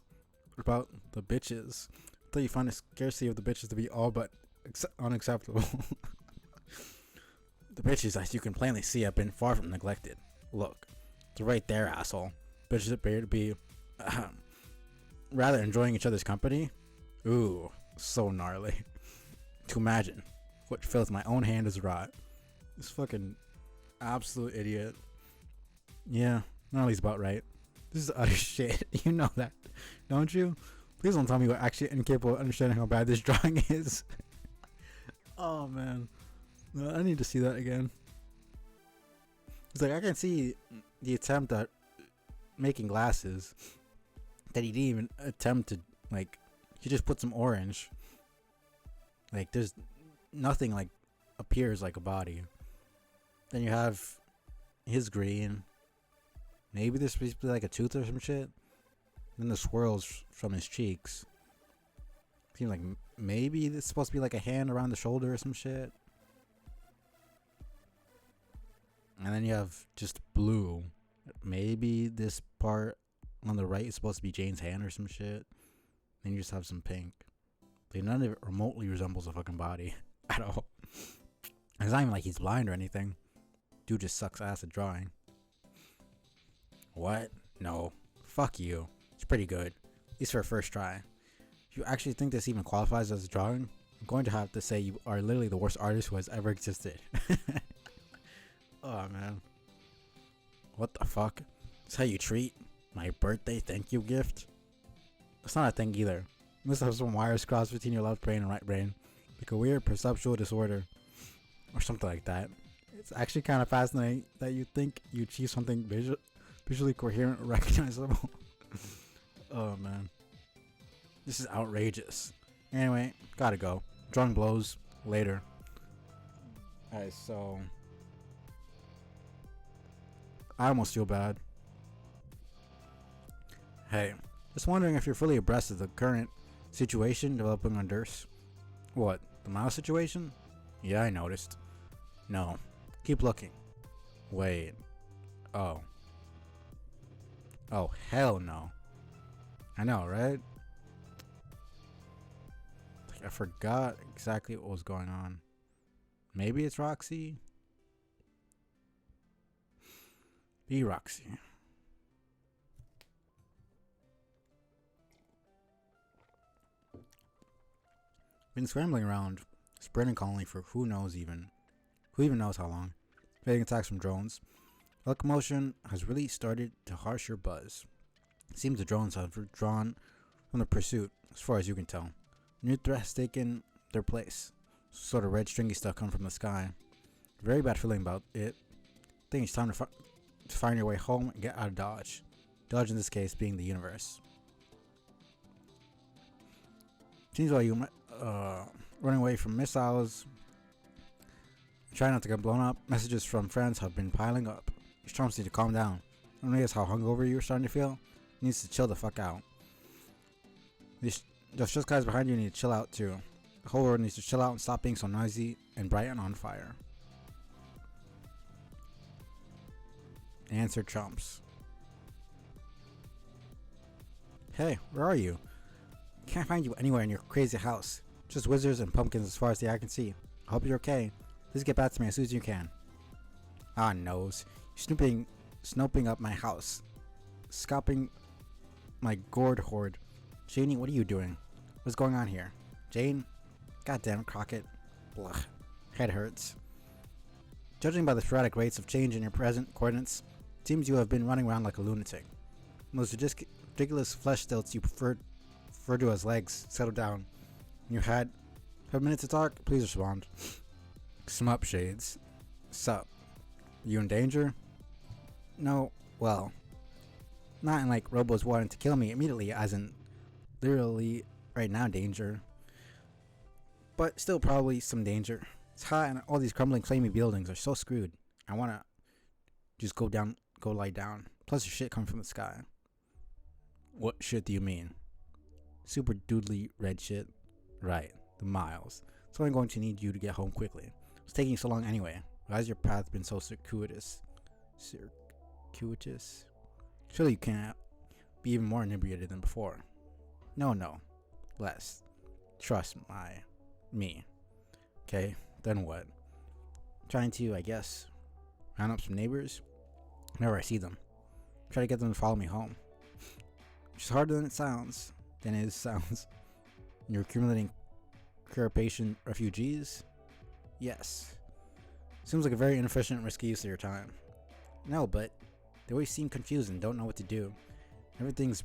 What about the bitches? I thought you find the scarcity of the bitches to be all but unacceptable. The bitches, as you can plainly see, have been far from neglected. Look, it's right there, asshole. Bitches appear to be rather enjoying each other's company. Ooh, so gnarly. To imagine what fills my own hand is rot. This fucking absolute idiot. Yeah, Gnarly's about right. This is utter shit. You know that, don't you? Please don't tell me you're actually incapable of understanding how bad this drawing is. Oh man, no, I need to see that again. It's like I can see the attempt at making glasses that he didn't even attempt to, like, he just put some orange. Like there's nothing like appears like a body. Then you have his green. Maybe this is like a tooth or some shit. Then the swirls from his cheeks. Seems like maybe this is supposed to be like a hand around the shoulder or some shit. And then you have just blue. Maybe this part on the right is supposed to be Jane's hand or some shit. Then you just have some pink. Like none of it remotely resembles a fucking body at all. It's not even like he's blind or anything. Dude just sucks ass at drawing. What? No. Fuck you. It's pretty good. At least for a first try. If you actually think this even qualifies as a drawing, I'm going to have to say you are literally the worst artist who has ever existed. Oh man. What the fuck? That's how you treat my birthday thank you gift? That's not a thing either. You must have some wires crossed between your left brain and right brain. Like a weird perceptual disorder. Or something like that. It's actually kind of fascinating that you think you achieve something visually coherent or recognizable. Oh man. This is outrageous. Anyway, gotta go. Drawing blows. Later. Alright, so I almost feel bad. Hey, just wondering if you're fully abreast of the current situation developing on Durst. What, the mouse situation? Yeah, I noticed. No. Keep looking. Wait. Oh. Oh, hell no. I know, right? I forgot exactly what was going on. Maybe it's Roxy? Be Roxy. Been scrambling around, spreading colony for who even knows how long. Evading attacks from drones. Locomotion has really started to harsh your buzz. It seems the drones have withdrawn from the pursuit, as far as you can tell. New threat has taken their place. Sort of red stringy stuff come from the sky. Very bad feeling about it. I think it's time to find your way home and get out of Dodge. Dodge in this case being the universe. Seems like you running away from missiles. Try not to get blown up. Messages from friends have been piling up. Your storms need to calm down. I don't know how hungover you're starting to feel. You needs to chill the fuck out. Those just guys behind you need to chill out too. The whole world needs to chill out and stop being so noisy and bright and on fire. Answer trumps. Hey, where are you? Can't find you anywhere in your crazy house. Just wizards and pumpkins as far as the eye can see. I hope you're okay. Please get back to me as soon as you can. Ah, nose. You're snoping up my house. Scalping my gourd hoard. Janie, what are you doing? What's going on here? Jane? Goddamn Crockett. Blah. Head hurts. Judging by the sporadic rates of change in your present coordinates, it seems you have been running around like a lunatic. Those ridiculous flesh stilts you refer to as legs, settle down. You had a minute to talk? Please respond. Smup shades. Sup? You in danger? No, well, not in like Robo's wanting to kill me immediately, as in literally right now danger. But still probably some danger. It's hot and all these crumbling flamey buildings are so screwed. I wanna just go lie down. Plus there's shit coming from the sky. What shit do you mean? Super doodly red shit? Right, the miles. So I'm going to need you to get home quickly. It's taking so long anyway. Why has your path been so circuitous? Circuitous? Surely you can't be even more inebriated than before. No. Less. Trust me. Okay, then what? Trying to, I guess, round up some neighbors whenever I see them. Try to get them to follow me home. Which is harder than it sounds. You're accumulating Carapatian refugees? Yes. Seems like a very inefficient and risky use of your time. No, but they always seem confused and don't know what to do. Everything's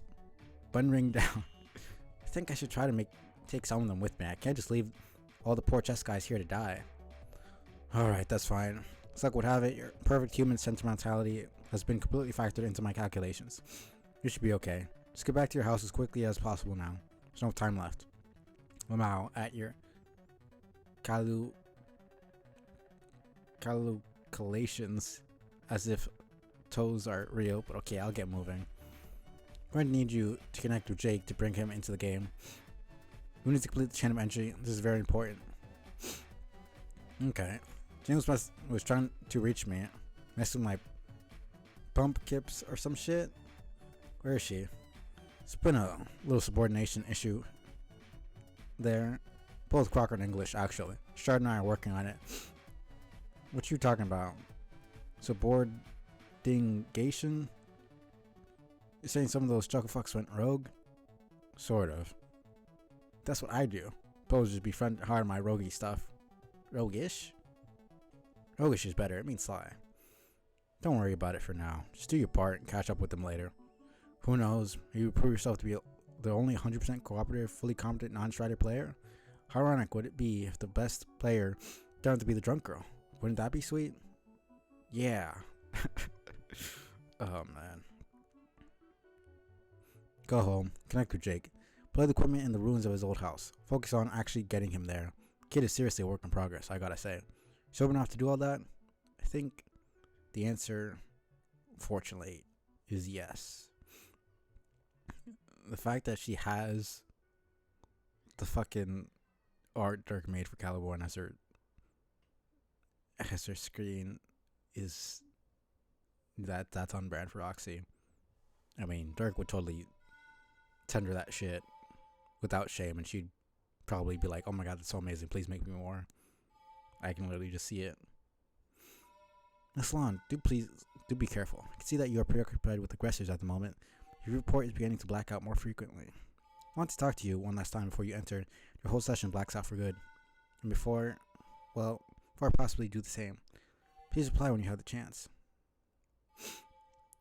bundling down. I think I should try to take some of them with me. I can't just leave all the poor chess guys here to die. Alright, that's fine. As luck would have it, your perfect human sentimentality has been completely factored into my calculations. You should be okay. Just get back to your house as quickly as possible now. There's no time left. I'm out at your calculations, as if toes are real, but okay, I'll get moving. I'm going to need you to connect with Jake to bring him into the game. We need to complete the chain of entry. This is very important. Okay. James was trying to reach me. Next to my pump kips or some shit. Where is she? It's been a little subordination issue there. Both Crocker and English, actually. Shard and I are working on it. What you talking about? Subordingation? You're saying some of those chucklefucks went rogue? Sort of. That's what I do. Suppose just befriend hard my roguey stuff. Roguish? Roguish is better. It means sly. Don't worry about it for now. Just do your part and catch up with them later. Who knows? Maybe you prove yourself to be the only 100% cooperative, fully competent non-strider player? How ironic would it be if the best player turned out to be the drunk girl? Wouldn't that be sweet? Yeah. Oh man. Go home. Connect with Jake. Play the equipment in the ruins of his old house. Focus on actually getting him there. Kid is seriously a work in progress, I gotta say. Sober enough to do all that? I think the answer, fortunately, is yes. The fact that she has the fucking art Dirk made for Caliborn as her screen is that's on brand for Roxy. I mean, Dirk would totally tender that shit without shame, and she'd probably be like, "Oh my god, that's so amazing! Please make me more." I can literally just see it. Aslan, do be careful. I can see that you are preoccupied with aggressors at the moment. Your report is beginning to black out more frequently. I want to talk to you one last time before you enter. Your whole session blacks out for good. And before I possibly do the same, please reply when you have the chance.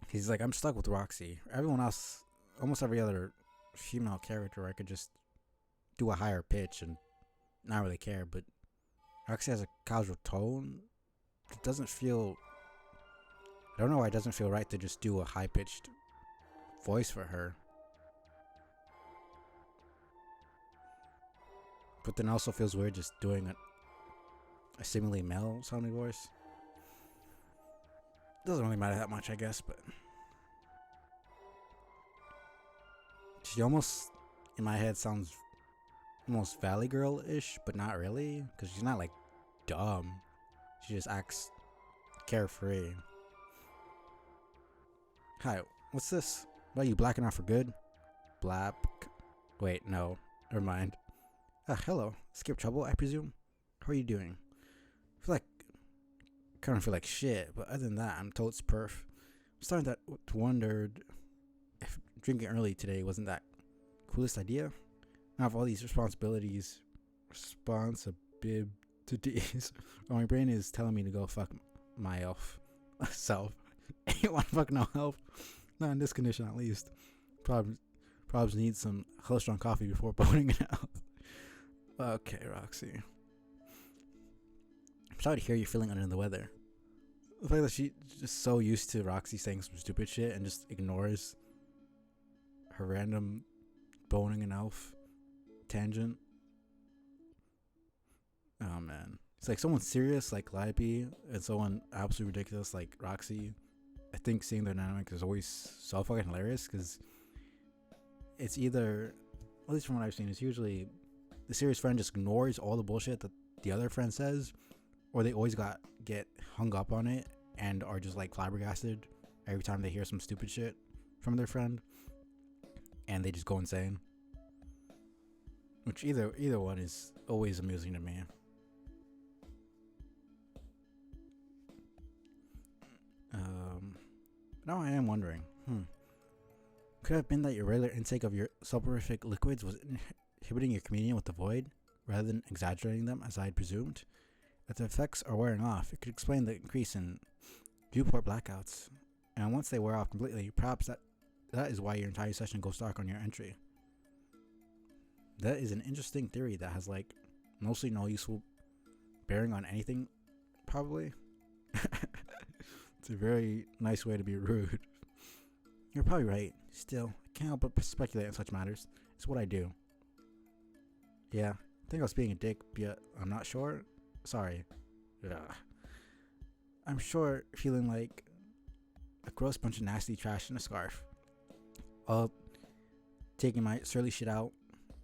He's like, I'm stuck with Roxy. Everyone else, almost every other female character, I could just do a higher pitch and not really care, but Roxy has a casual tone. It doesn't feel, I don't know why it doesn't feel right to just do a high-pitched voice for her. But then also feels weird just doing a seemingly male sounding voice. Doesn't really matter that much, I guess, but she almost, in my head, sounds almost Valley Girl-ish, but not really, because she's not like dumb. She just acts carefree. Hi, what's this? What, are you blacking out for good? Blap. Wait, no. Never mind. Hello. Skip Trouble, I presume? How are you doing? kind of feel like shit, but other than that, I'm totes perf. I'm starting to wonder if drinking early today wasn't that coolest idea. I have all these responsibilities, my brain is telling me to go fuck my self. Ain't want to fuck no help. Not in this condition, at least. Probs need some cholesterol coffee before boning it out. Okay, Roxy. I'm sorry to hear you're feeling under the weather. The fact that she's just so used to Roxy saying some stupid shit and just ignores her random boning an elf tangent. Oh man. It's like someone serious like Lippy and someone absolutely ridiculous like Roxy. I think seeing their dynamic is always so fucking hilarious because it's either, at least from what I've seen, it's usually the serious friend just ignores all the bullshit that the other friend says, or they always get hung up on it and are just like flabbergasted every time they hear some stupid shit from their friend, and they just go insane. Which either one is always amusing to me. Now I am wondering, could it have been that your regular intake of your soporific liquids was inhibiting your communion with the void, rather than exaggerating them as I had presumed? If the effects are wearing off, it could explain the increase in viewport blackouts. And once they wear off completely, perhaps that is why your entire session goes dark on your entry. That is an interesting theory that has like mostly no useful bearing on anything, probably. It's a very nice way to be rude. You're probably right. Still, I can't help but speculate on such matters. It's what I do. Yeah, I think I was being a dick, but I'm not sure. Sorry. Ugh. I'm sure feeling like a gross bunch of nasty trash in a scarf. All taking my surly shit out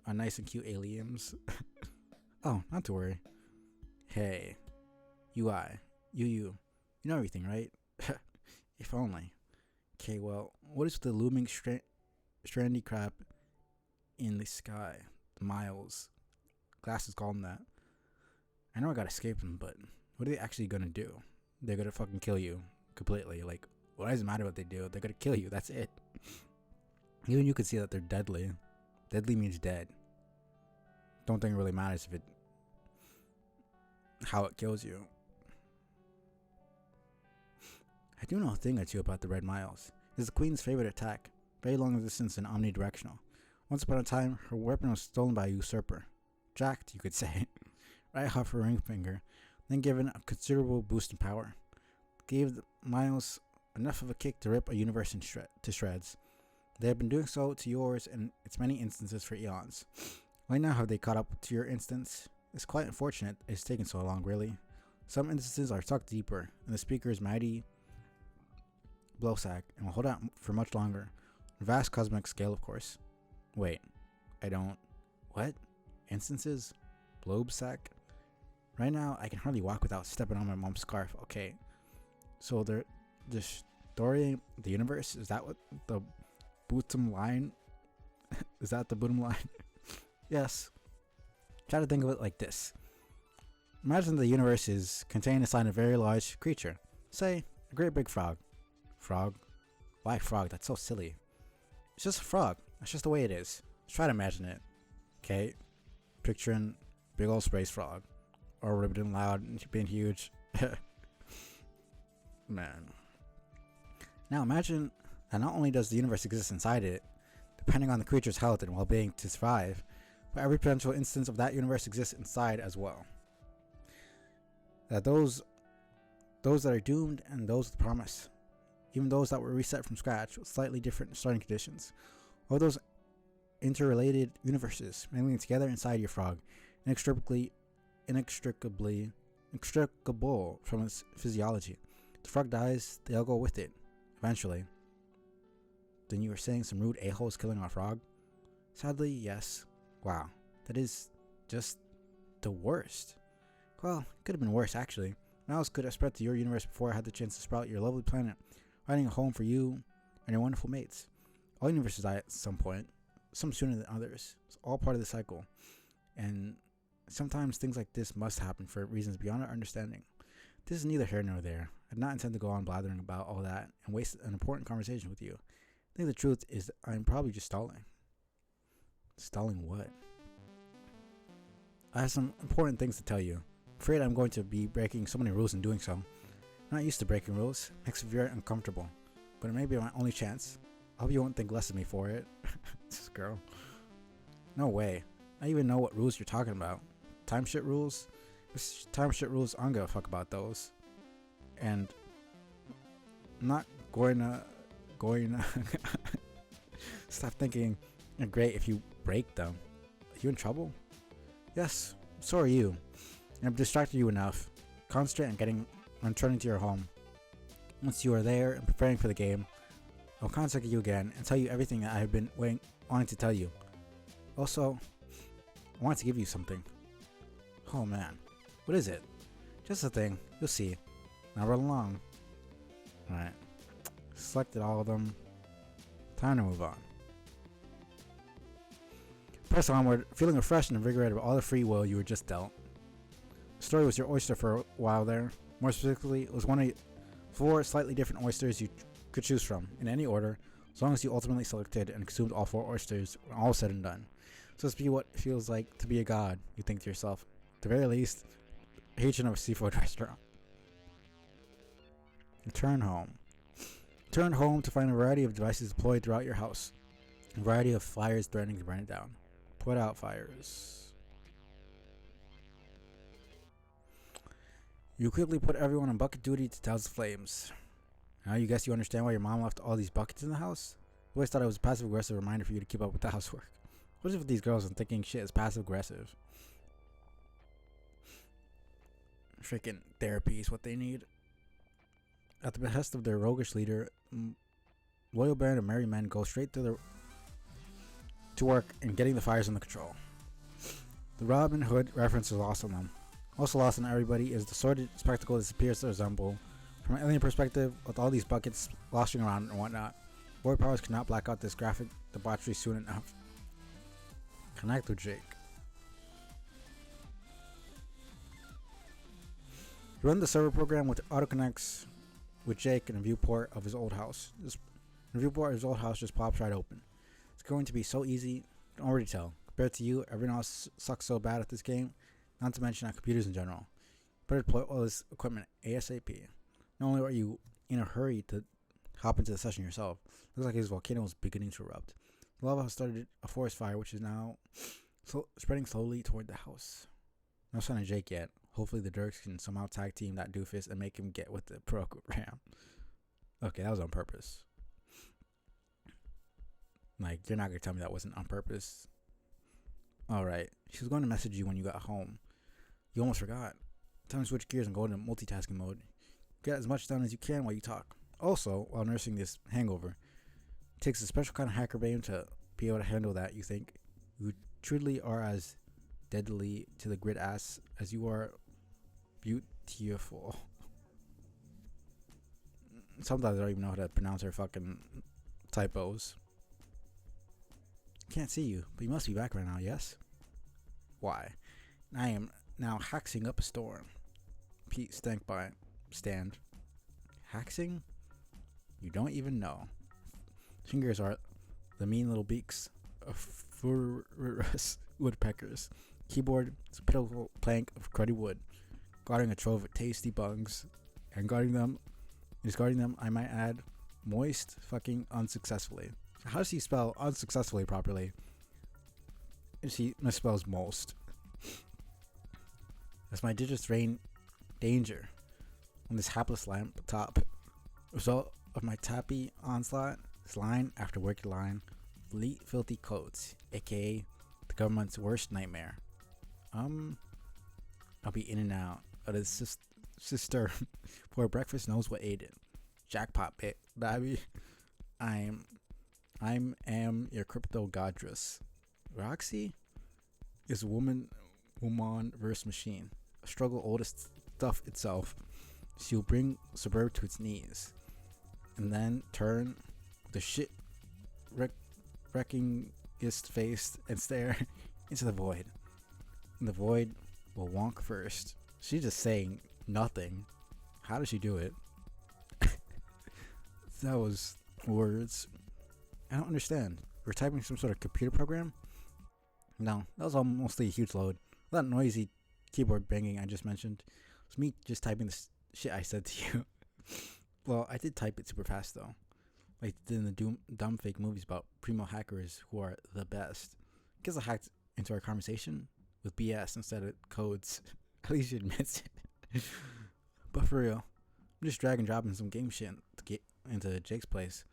on nice and cute aliens. Oh, not to worry. Hey. You know everything, right? If only. Okay, well, what is the looming strandy crap in the sky? The miles. Glasses call them that. I know I gotta escape them, but what are they actually gonna do? They're gonna fucking kill you completely. Like, what does it matter what they do? They're gonna kill you. That's it. Even you could see that they're deadly. Deadly means dead. Don't think it really matters if how it kills you. I do know a thing or two about the Red Miles. It is the Queen's favorite attack, very long distance and omnidirectional. Once upon a time, her weapon was stolen by a usurper. Jacked, you could say, right off her ring finger, then given a considerable boost in power. Gave the Miles enough of a kick to rip a universe to shreds. They have been doing so to yours in its many instances for eons. Why now have they caught up to your instance? It's quite unfortunate it's taken so long, really. Some instances are tucked deeper, and the speaker's mighty blowsack and will hold out for much longer. Vast cosmic scale, of course. Wait, what? Instances? Blowsack? Right now, I can hardly walk without stepping on my mom's scarf. Okay, so they're destroying the universe? Is that what the bottom line? Is that the bottom line? Yes. Try to think of it like this. Imagine the universe is contained inside a very large creature. Say, a great big frog. Frog? Why frog? That's so silly. It's just a frog. That's just the way it is. Let's try to imagine it. Okay? Picturing big old space frog. Or ribbed and loud and being huge. Man. Now imagine that not only does the universe exist inside it, depending on the creature's health and well-being to survive, but every potential instance of that universe exists inside as well. That those that are doomed and those with promise, even those that were reset from scratch with slightly different starting conditions, all those interrelated universes mingling together inside your frog, inextricable from its physiology. The frog dies, they all go with it, eventually. Then you were saying some rude a-holes killing our frog? Sadly, yes. Wow, that is just the worst. Well, it could have been worse, actually. Mouse could have spread to your universe before I had the chance to sprout your lovely planet, finding a home for you and your wonderful mates. All universes die at some point, some sooner than others. It's all part of the cycle. And sometimes things like this must happen for reasons beyond our understanding. This is neither here nor there. I did not intend to go on blathering about all that and waste an important conversation with you. I think the truth is I'm probably just stalling. Stalling what? I have some important things to tell you. I'm afraid I'm going to be breaking so many rules in doing so. I'm not used to breaking rules. It makes me very uncomfortable. But it may be my only chance. I hope you won't think less of me for it. This girl. No way. I don't even know what rules you're talking about. Time shit rules? Time shit rules, I don't give a fuck about those. And I'm not going to stop thinking they're great if you break them. Are you in trouble? Yes, so are you. And I've distracted you enough. Concentrate on returning to your home. Once you are there and preparing for the game, I'll contact you again and tell you everything that I've been wanting to tell you. Also, I want to give you something. Oh man, what is it? Just a thing, you'll see. Now run along. Alright, selected all of them. Time to move on. Press onward, feeling refreshed and invigorated by all the free will you were just dealt. The story was your oyster for a while there. More specifically, it was one of 4 slightly different oysters you could choose from, in any order, as long as you ultimately selected and consumed all 4 oysters when all said and done. So this be what it feels like to be a god, you think to yourself. At the very least, a patron of a seafood restaurant. Return home. Return home to find a variety of devices deployed throughout your house. A variety of fires threatening to burn it down. Put out fires. You quickly put everyone on bucket duty to douse the flames. Now you guess you understand why your mom left all these buckets in the house? I always thought it was a passive-aggressive reminder for you to keep up with the housework. What if these girls are thinking shit is passive-aggressive? Freaking therapy is what they need. At the behest of their roguish leader, loyal band of merry men go straight to work in getting the fires under control. The Robin Hood reference is lost on them. Also lost on everybody is the sordid spectacle this appears to resemble. From an alien perspective, with all these buckets sloshing around and whatnot, board powers could not black out this graphic debauchery soon enough. Connect with Jake. You run the server program which auto-connects with Jake in a viewport of his old house. The viewport of his old house just pops right open. It's going to be so easy, you can already tell. Compared to you, everyone else sucks so bad at this game, not to mention at computers in general. Better deploy all this equipment ASAP. Not only are you in a hurry to hop into the session yourself, looks like his volcano is beginning to erupt. The lava has started a forest fire which is now spreading slowly toward the house. No sign of Jake yet. Hopefully the Dirks can somehow tag team that doofus and make him get with the program. Okay, that was on purpose. Like, you're not going to tell me that wasn't on purpose. Alright, she was going to message you when you got home. You almost forgot. Time to switch gears and go into multitasking mode. Get as much done as you can while you talk. Also, while nursing this hangover, it takes a special kind of hacker brain to be able to handle that, you think. You truly are as deadly to the grid ass as you are beautiful. Sometimes I don't even know how to pronounce her fucking typos. Can't see you, but you must be back right now, yes? Why? I am now haxing up a storm. Pete stank by stand. Haxing? You don't even know. Fingers are the mean little beaks of furious woodpeckers. Keyboard is a pitiful plank of cruddy wood, guarding a trove of tasty bugs, and guarding them, I might add, moist fucking unsuccessfully. How does he spell unsuccessfully properly? She misspells most. As my digits rain danger on this hapless lamp top, result of my tappy onslaught is line after wicked line, elite filthy codes, aka the government's worst nightmare. I'll be in and out of this sister before breakfast knows what ate it. Jackpot, baby. I am your crypto goddess. Roxy is woman versus machine. A struggle oldest stuff itself. She'll bring suburb to its knees, and then turn the shit wreckingest face and stare into the void. And the void will wonk first. She's just saying nothing. How did she do it? That was words. I don't understand. We're typing some sort of computer program? No, that was all mostly a huge load. That noisy keyboard banging I just mentioned was me just typing the shit I said to you. Well, I did type it super fast though. Like in the dumb fake movies about primo hackers who are the best. Because I hacked into our conversation with BS instead of codes. At least you admit it. But for real, I'm just drag and dropping some game shit to get into Jake's place.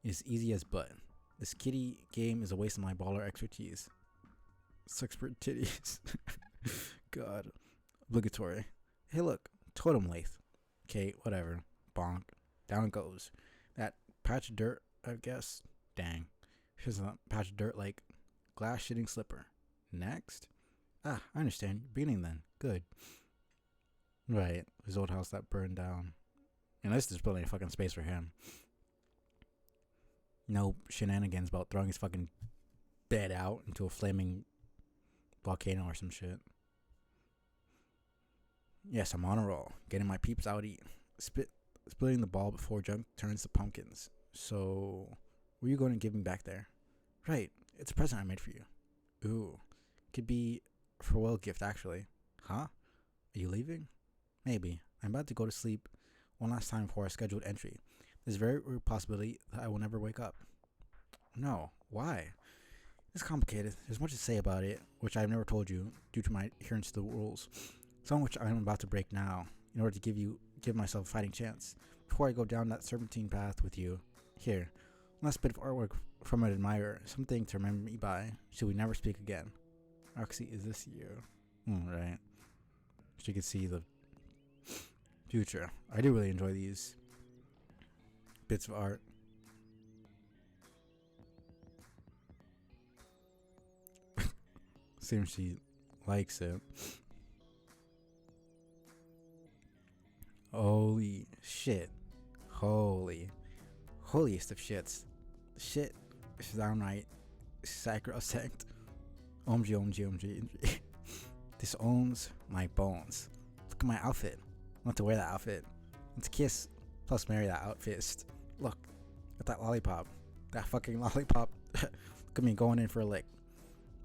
It's easy as butt. This kitty game is a waste of my baller expertise. Sexpert titties. God. Obligatory. Hey look, totem lathe. Okay, whatever. Bonk. Down it goes. That patch of dirt, I guess. Dang. Here's a patch of dirt like glass shitting slipper. Next? Ah, I understand. Beginning then. Good. Right. His old house that burned down. And this is plenty of fucking space for him. No shenanigans about throwing his fucking bed out into a flaming volcano or some shit. Yes, I'm on a roll. Getting my peeps out eat. Splitting the ball before junk turns to pumpkins. So, what are you going to give me back there? Right, it's a present I made for you. Ooh, could be a farewell gift actually. Huh? Are you leaving? Maybe. I'm about to go to sleep one last time before our scheduled entry. There's a very real possibility that I will never wake up. No, why? It's complicated. There's much to say about it, which I've never told you due to my adherence to the rules. Some which I'm about to break now, in order to give myself a fighting chance. Before I go down that serpentine path with you, here, last bit of artwork from an admirer, something to remember me by, should we never speak again. Roxy, is this you? Right. She could see the future. I do really enjoy these bits of art. Seems she likes it. Holy shit. Holiest of shits. Shit is downright sacrosanct. OMG. This owns my bones. Look at my outfit. I want to wear that outfit. Let's kiss plus marry that outfit. Look at that lollipop. That fucking lollipop. Look at me going in for a lick.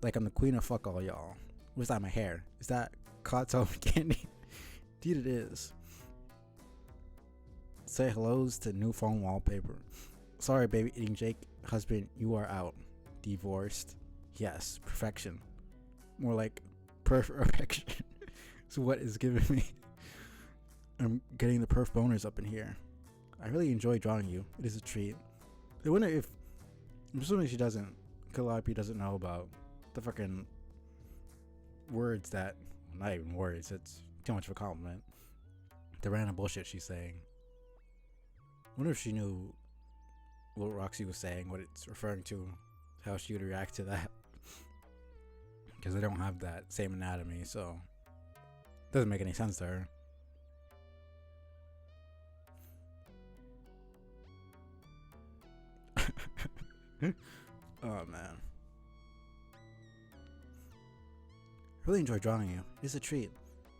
Like I'm the queen of fuck all y'all. What's that in my hair? Is that cotton candy? Dude, it is. Say hellos to new phone wallpaper. Sorry, baby eating Jake. Husband, you are out. Divorced. Yes, perfection. More like perfection. So what is giving me? I'm getting the perf boners up in here. I really enjoy drawing you. It is a treat. I wonder if, I'm assuming she doesn't, because a lot of people doesn't know about the fucking words that, not even words, it's too much of a compliment. The random bullshit she's saying. I wonder if she knew what Roxy was saying, what it's referring to, how she would react to that. Because they don't have that same anatomy, so it doesn't make any sense to her. Oh man. I really enjoy drawing you. It's a treat.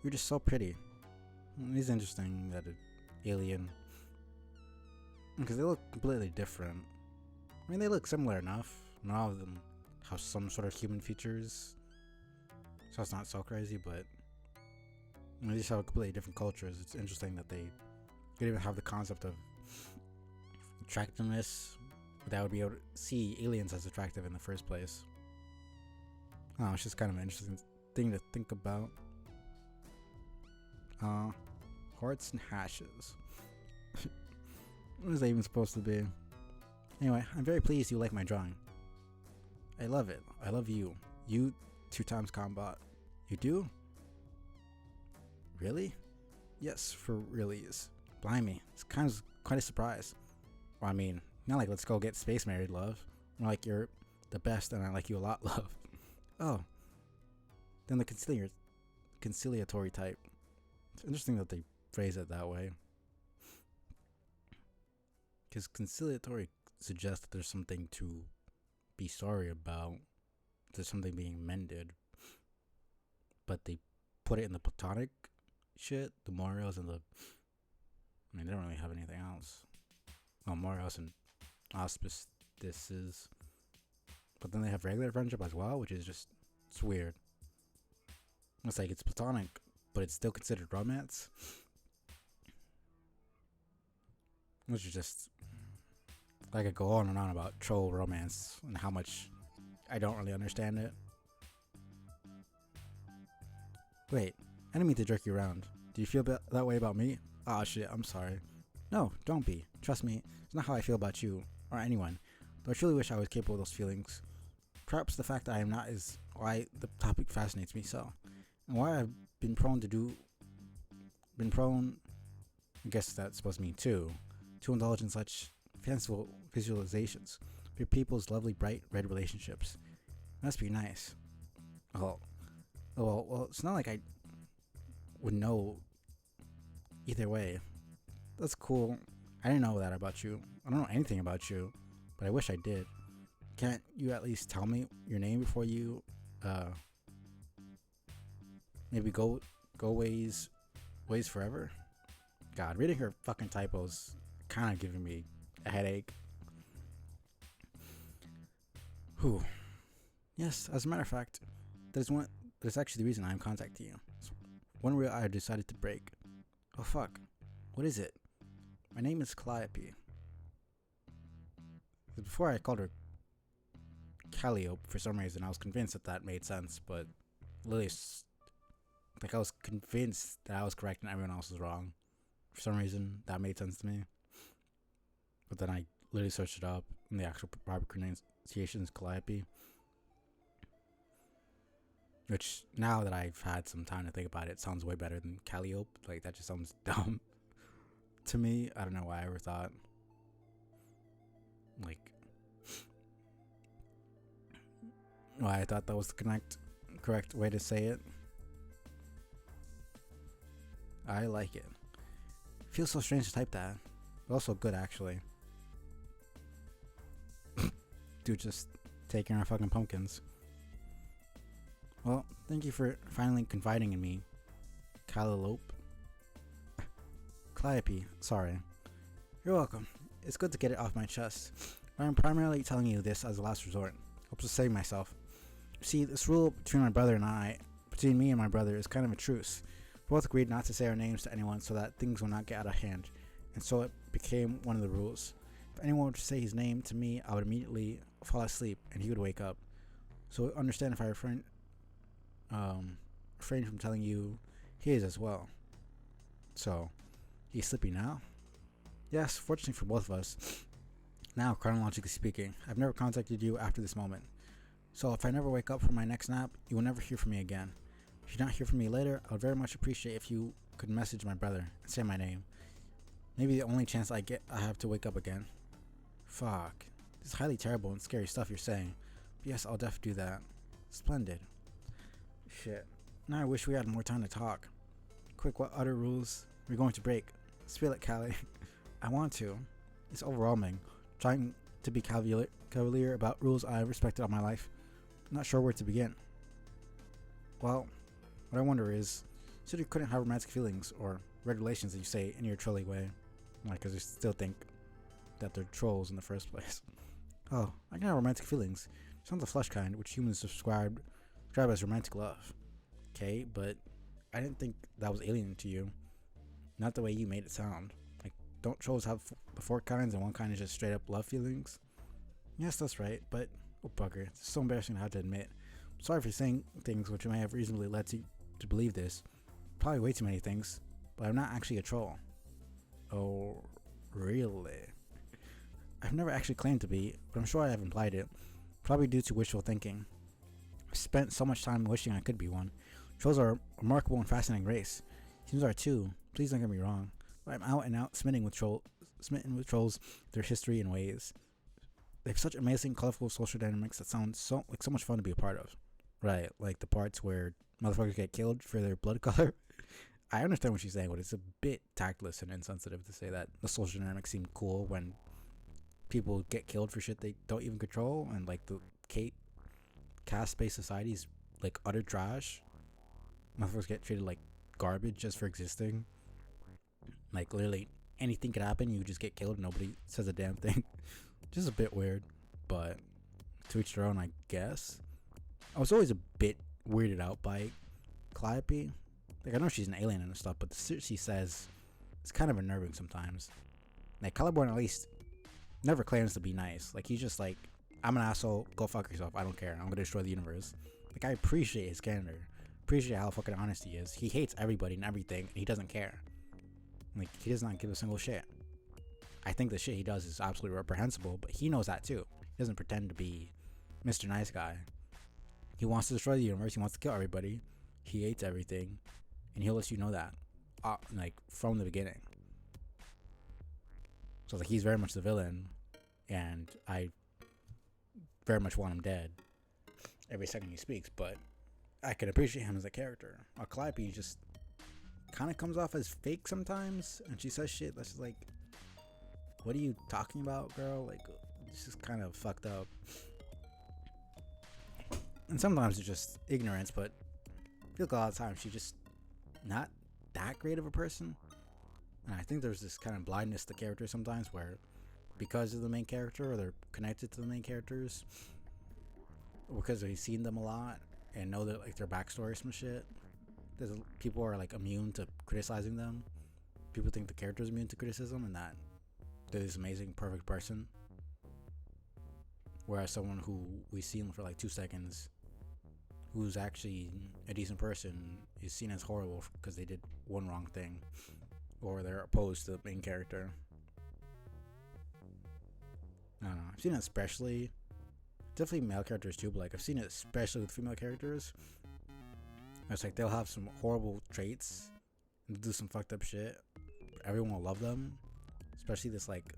You're just so pretty. It is interesting that an alien, because they look completely different. I mean, they look similar enough. Not all of them have some sort of human features, so it's not so crazy, but they just have completely different cultures. It's interesting that they could even have the concept of attractiveness that would be able to see aliens as attractive in the first place. Oh, it's just kind of an interesting thing to think about. Hearts and hashes. What is that even supposed to be? Anyway, I'm very pleased you like my drawing. I love it. I love you. You 2 times combat. You do? Really? Yes, for reallys. Blimey, it's quite a surprise. Well, I mean, not like let's go get space married, love. More like you're the best and I like you a lot, love. Oh. Then the conciliatory type. It's interesting that they phrase it that way. Because conciliatory suggests that there's something to be sorry about. There's something being mended. But they put it in the platonic shit, the Marios and the I mean, they don't really have anything else. Oh, more else and auspices. But then they have regular friendship as well, which is just, it's weird. It's like it's platonic, but it's still considered romance. Which is just, I could go on and on about troll romance and how much I don't really understand it. Wait, I didn't mean to jerk you around. Do you feel that way about me? Ah, shit, I'm sorry. No, don't be. Trust me, it's not how I feel about you, or anyone. Though I truly wish I was capable of those feelings. Perhaps the fact that I am not is why the topic fascinates me so. And why I've been prone, I guess that's supposed to mean too, to indulge in such fanciful visualizations of your people's lovely, bright, red relationships. It must be nice. Well, it's not like I would know either way. That's cool. I didn't know that about you. I don't know anything about you, but I wish I did. Can't you at least tell me your name before you, maybe go ways forever? God, reading her fucking typos kind of giving me a headache. Whew. Yes, as a matter of fact, that's actually the reason I'm contacting you. It's one rule I decided to break. Oh fuck. What is it? My name is Calliope. Before I called her Calliope for some reason. I was convinced that made sense, but literally, like I was convinced that I was correct and everyone else was wrong. For some reason, that made sense to me. But then I literally searched it up, and the actual proper pronunciation is Calliope. Which, now that I've had some time to think about it, sounds way better than Calliope. Like, that just sounds dumb to me. I don't know why I ever thought. Like, why I thought that was the correct way to say it. I like it. Feels so strange to type that. But also good, actually. Dude, just taking our fucking pumpkins. Well, thank you for finally confiding in me, Calliope. Calliope, sorry. You're welcome. It's good to get it off my chest. But I'm primarily telling you this as a last resort. Hope to save myself. See, this rule between me and my brother is kind of a truce. We both agreed not to say our names to anyone so that things will not get out of hand, and so it became one of the rules. If anyone were to say his name to me, I would immediately fall asleep and he would wake up. So understand if I refrain from telling you his as well. So, he's sleeping now? Yes, fortunately for both of us. Now, chronologically speaking, I've never contacted you after this moment. So if I never wake up from my next nap, you will never hear from me again. If you do not hear from me later, I would very much appreciate if you could message my brother and say my name. Maybe the only chance I have to wake up again. Fuck. This is highly terrible and scary stuff you're saying. But yes, I'll definitely do that. Splendid. Shit. Now I wish we had more time to talk. Quick, what other rules we're going to break? Spill it, Callie. I want to. It's overwhelming. Trying to be cavalier about rules I've respected all my life. Not sure where to begin. Well, what I wonder is, you said you couldn't have romantic feelings or red relations that you say in your trolly way. Like, because you still think that they're trolls in the first place. Oh, I can have romantic feelings. It's not the flesh kind, which humans describe as romantic love. Okay, but I didn't think that was alien to you. Not the way you made it sound. Like, don't trolls have the four kinds and one kind is just straight up love feelings? Yes, that's right, but oh bugger, it's so embarrassing to have to admit. I'm sorry for saying things which may have reasonably led you to believe this. Probably way too many things, but I'm not actually a troll. Oh, really? I've never actually claimed to be, but I'm sure I have implied it. Probably due to wishful thinking. I've spent so much time wishing I could be one. Trolls are a remarkable and fascinating race. Humans are too. Please don't get me wrong. But I'm out and out smitten with trolls, their history and ways. They have such amazing, colorful social dynamics that sound so much fun to be a part of. Right, like the parts where motherfuckers get killed for their blood color. I understand what she's saying, but it's a bit tactless and insensitive to say that the social dynamics seem cool when people get killed for shit they don't even control, and like the caste-based society is like utter trash. Motherfuckers get treated like garbage just for existing. Like literally anything could happen. You just get killed. Nobody says a damn thing. Just a bit weird, but to each their own, I guess. I was always a bit weirded out by Calliope. Like, I know she's an alien and stuff, but the shit she says is kind of unnerving sometimes. Like, Caliborn at least never claims to be nice. Like, he's just like, I'm an asshole, go fuck yourself, I don't care, I'm gonna destroy the universe. Like, I appreciate his candor, appreciate how fucking honest he is. He hates everybody and everything, and he doesn't care. Like, he does not give a single shit. I think the shit he does is absolutely reprehensible, but he knows that too. He doesn't pretend to be Mr. Nice Guy. He wants to destroy the universe, he wants to kill everybody, he hates everything, and he'll let you know that, like, from the beginning. So, like, he's very much the villain, and I very much want him dead every second he speaks, but I can appreciate him as a character. Calliope just kind of comes off as fake sometimes, and she says shit that's just like, what are you talking about, girl? Like, it's just kind of fucked up. And sometimes it's just ignorance, but I feel like a lot of times she's just not that great of a person. And I think there's this kind of blindness to characters sometimes where, because of the main character, or they're connected to the main characters, or because they've seen them a lot and know that, like, their backstory, some shit, people are like immune to criticizing them. People think the character is immune to criticism and that they're this amazing, perfect person. Whereas someone who we see them for like 2 seconds, who's actually a decent person, is seen as horrible because they did one wrong thing, or they're opposed to the main character. I don't know. I've seen it especially, definitely male characters too, but like I've seen it especially with female characters. It's like they'll have some horrible traits and do some fucked up shit, but everyone will love them. Especially this like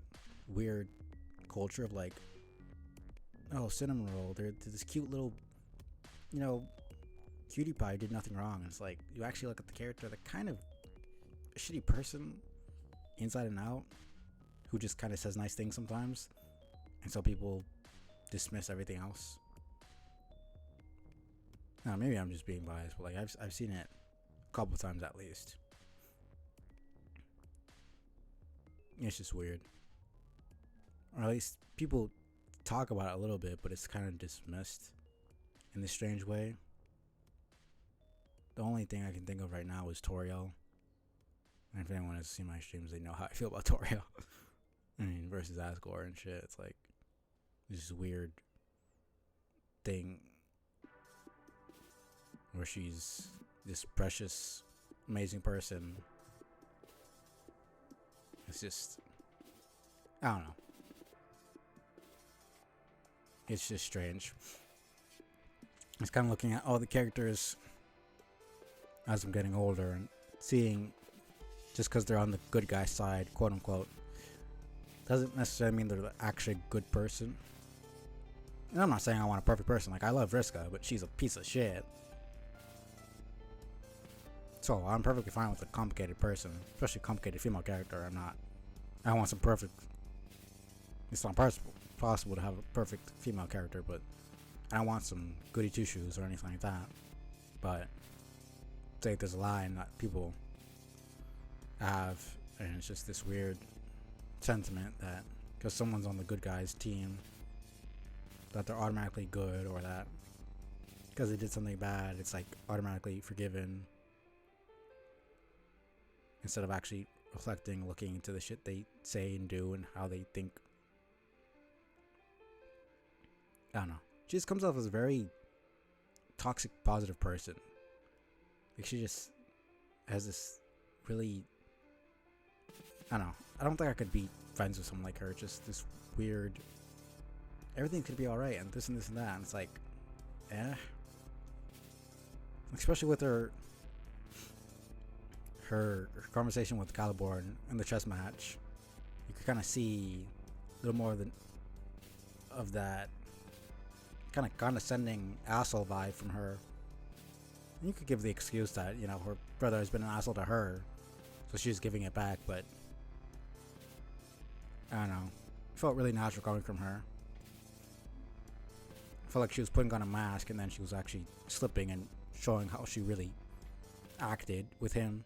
weird culture of like, oh, cinnamon roll, they're this cute little, you know, cutie pie did nothing wrong. And it's like, you actually look at the character, they're kind of a shitty person inside and out, who just kind of says nice things sometimes, and so people dismiss everything else. Now, maybe I'm just being biased, but like I've seen it a couple times at least. It's just weird, or at least people talk about it a little bit, but it's kind of dismissed in this strange way. The only thing I can think of right now is Toriel. And if anyone has seen my streams, they know how I feel about Toriel. I mean, versus Asgore and shit. It's like this weird thing where she's this precious, amazing person. It's just, I don't know. It's just strange. It's kind of looking at all the characters as I'm getting older and seeing, just because they're on the good guy side, quote unquote, doesn't necessarily mean they're actually a good person. And I'm not saying I want a perfect person. Like, I love Vriska, but she's a piece of shit. So I'm perfectly fine with a complicated person, especially a complicated female character. I want some perfect. It's not possible to have a perfect female character, but I don't want some goody two shoes or anything like that. But say there's a line that people have, and it's just this weird sentiment that because someone's on the good guys team, that they're automatically good, or that because they did something bad, it's like automatically forgiven, instead of actually reflecting, looking into the shit they say and do and how they think. I don't know. She just comes off as a very toxic, positive person. Like, she just has this really, I don't know. I don't think I could be friends with someone like her. Just this weird, everything could be alright, and this and this and that. And it's like, especially with her conversation with Caliborn in the chess match, you could kind of see a little more of that kind of condescending asshole vibe from her. And you could give the excuse that, you know, her brother has been an asshole to her, so she's giving it back, but I don't know. It felt really natural coming from her. I felt like she was putting on a mask, and then she was actually slipping and showing how she really acted with him.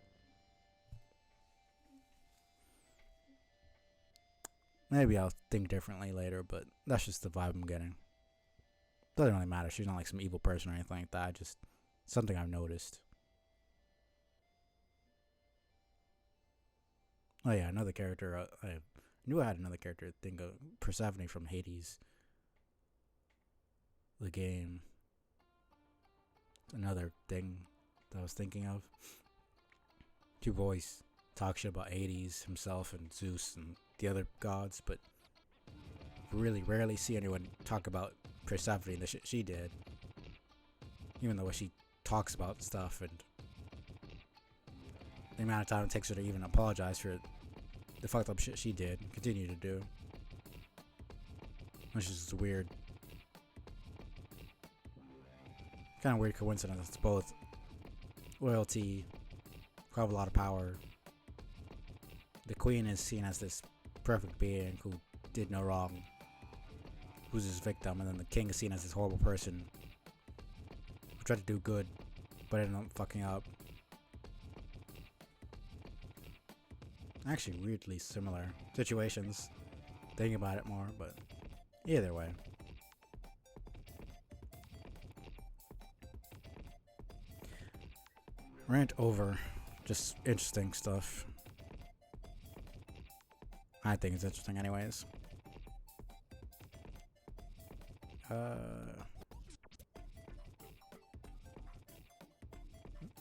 Maybe I'll think differently later, but that's just the vibe I'm getting. Doesn't really matter. She's not like some evil person or anything like that. Just something I've noticed. Oh yeah, another character. I knew I had another character. Think of Persephone from Hades, the game. Another thing that I was thinking of. People always talk shit about Hades himself and Zeus and the other gods, but really rarely see anyone talk about Persephone and the shit she did. Even though she talks about stuff and the amount of time it takes her to even apologize for the fucked up shit she did and continue to do. Which is just weird. Kind of weird coincidence. It's both loyalty, who have a lot of power. The queen is seen as this perfect being who did no wrong, who's his victim, and then the king is seen as this horrible person who tried to do good but ended up fucking up. Actually, weirdly similar situations, thinking about it more, but either way. Rant over. Just interesting stuff. I think it's interesting anyways. And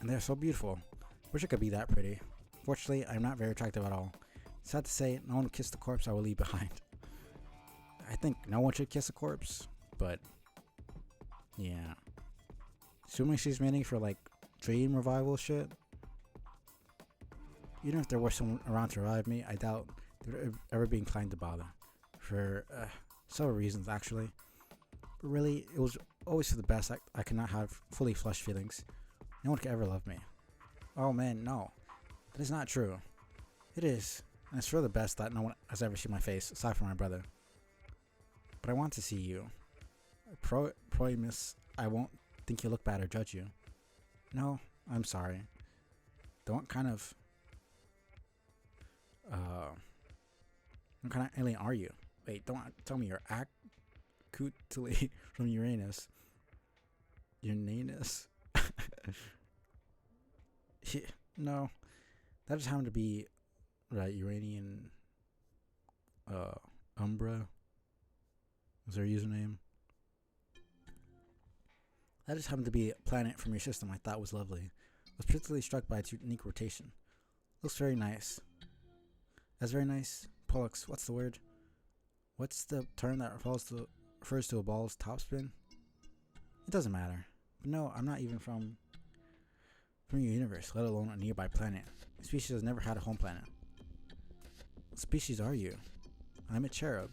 they're so beautiful. Wish I could be that pretty. Fortunately, I'm not very attractive at all. Sad to say, no one would kiss the corpse I will leave behind. I think no one should kiss a corpse, but yeah. Assuming she's meaning for like dream revival shit. Even if there was someone around to revive me, I doubt they would ever be inclined to bother. For several reasons, actually. But really, it was always for the best. I could not have fully flushed feelings. No one could ever love me. Oh man, no. That is not true. It is. And it's for the best that no one has ever seen my face, aside from my brother. But I want to see you. Promise I won't think you look bad or judge you. No, I'm sorry. What kind of alien are you? Wait, don't tell me you're Acutely from Uranus. Uranus? No. That just happened to be right, Uranian Umbra was their username. That just happened to be a planet from your system I thought was lovely. I was particularly struck by its unique rotation. Looks very nice. That's very nice. Pollux, what's the word? What's the term that refers to a ball's topspin? It doesn't matter. But no, I'm not even from your universe, let alone a nearby planet. My species has never had a home planet. What species are you? I'm a cherub.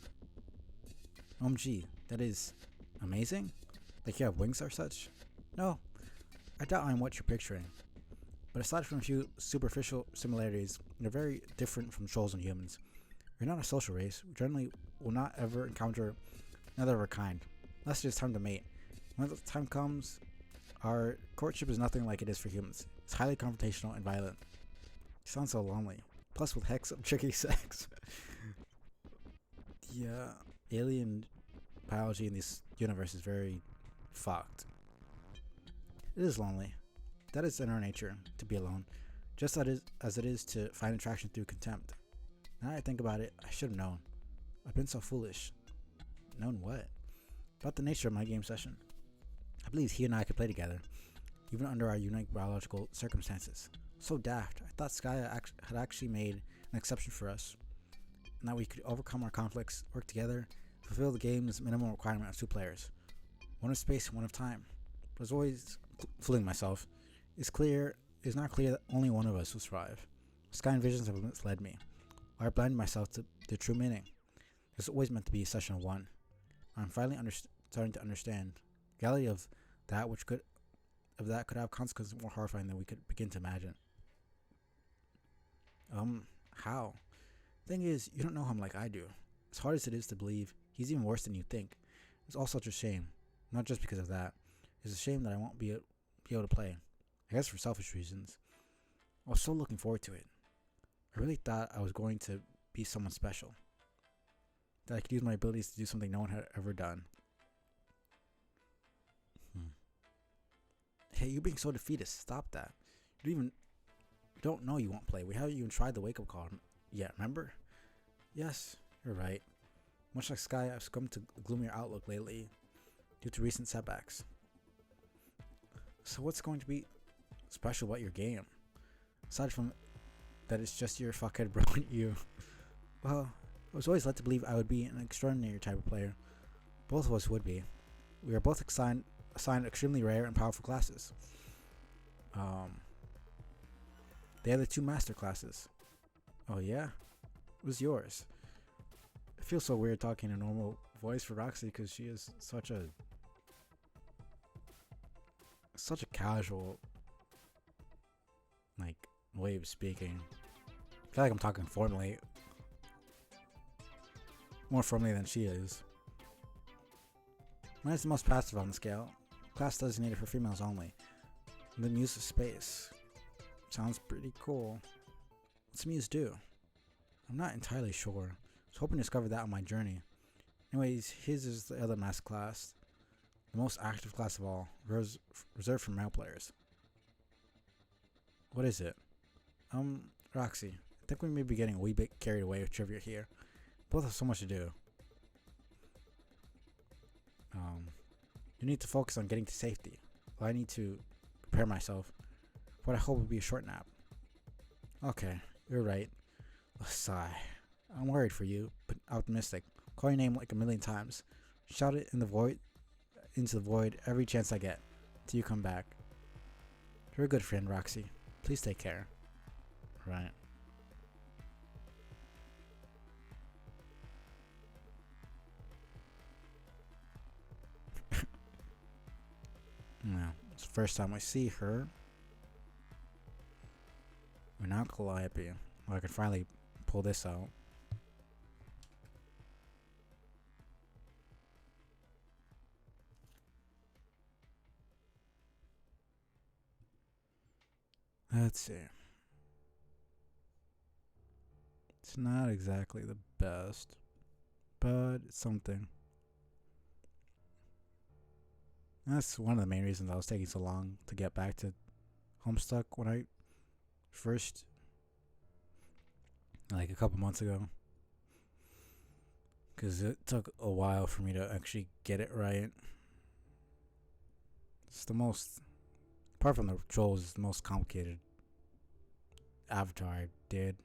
OMG, that is amazing? Like you have wings or such? No, I doubt I'm what you're picturing. But aside from a few superficial similarities, you're very different from trolls and humans. We're not a social race. We generally will not ever encounter another of our kind, unless it is time to mate. When the time comes, our courtship is nothing like it is for humans. It's highly confrontational and violent. It sounds so lonely. Plus with hex of tricky sex. Yeah, alien biology in this universe is very fucked. It is lonely. That is in our nature, to be alone, just as it is to find attraction through contempt. Now that I think about it, I should have known. I've been so foolish. Known what? About the nature of my game session. I believe he and I could play together, even under our unique biological circumstances. So daft. I thought Sky had actually made an exception for us, and that we could overcome our conflicts, work together, fulfill the game's minimum requirement of 2 players. One of space and one of time. But I was always fooling myself. It's not clear that only one of us will survive. Sky and visions have misled me. I blinded myself to the true meaning. It was always meant to be a session of 1. I'm finally starting to understand the reality of that could have consequences more horrifying than we could begin to imagine. How? Thing is, you don't know him like I do. As hard as it is to believe, he's even worse than you think. It's all such a shame. Not just because of that. It's a shame that I won't be able to play. I guess for selfish reasons. I was so looking forward to it. I really thought I was going to be someone special. that I could use my abilities to do something no one had ever done. Hey, you being so defeatist. Stop that. You don't know you won't play. We haven't even tried the wake-up call yet, remember? Yes, you're right. Much like Sky, I've succumbed to a gloomier outlook lately due to recent setbacks. So what's going to be special about your game? Aside from that it's just your fuckhead bro and you. Well, I was always led to believe I would be an extraordinary type of player. Both of us would be. We are both assigned extremely rare and powerful classes. They are the 2 master classes. Oh yeah? What was yours? It feels so weird talking a normal voice for Roxy because she is such a casual way of speaking. I feel like I'm talking formally. More formally than she is. Mine's the most passive on the scale. Class designated for females only. The Muse of Space. Sounds pretty cool. What's Muse do? I'm not entirely sure. I was hoping to discover that on my journey. Anyways, his is the other master class. The most active class of all. Reserved for male players. What is it? Roxy. I think we may be getting a wee bit carried away with trivia here. Both have so much to do. You need to focus on getting to safety. Well, I need to prepare myself for what I hope will be a short nap. Okay, you're right. A sigh. I'm worried for you, but optimistic. Call your name like a million times. Shout it into the void every chance I get, till you come back. You're a good friend, Roxy. Please take care. Right. No, it's the first time I see her. We're now Calliope. Well, I can finally pull this out. Let's see. It's not exactly the best, but it's something. That's one of the main reasons I was taking so long to get back to Homestuck when I first, like a couple months ago. Because it took a while for me to actually get it right. It's the most, apart from the trolls, it's the most complicated avatar I did.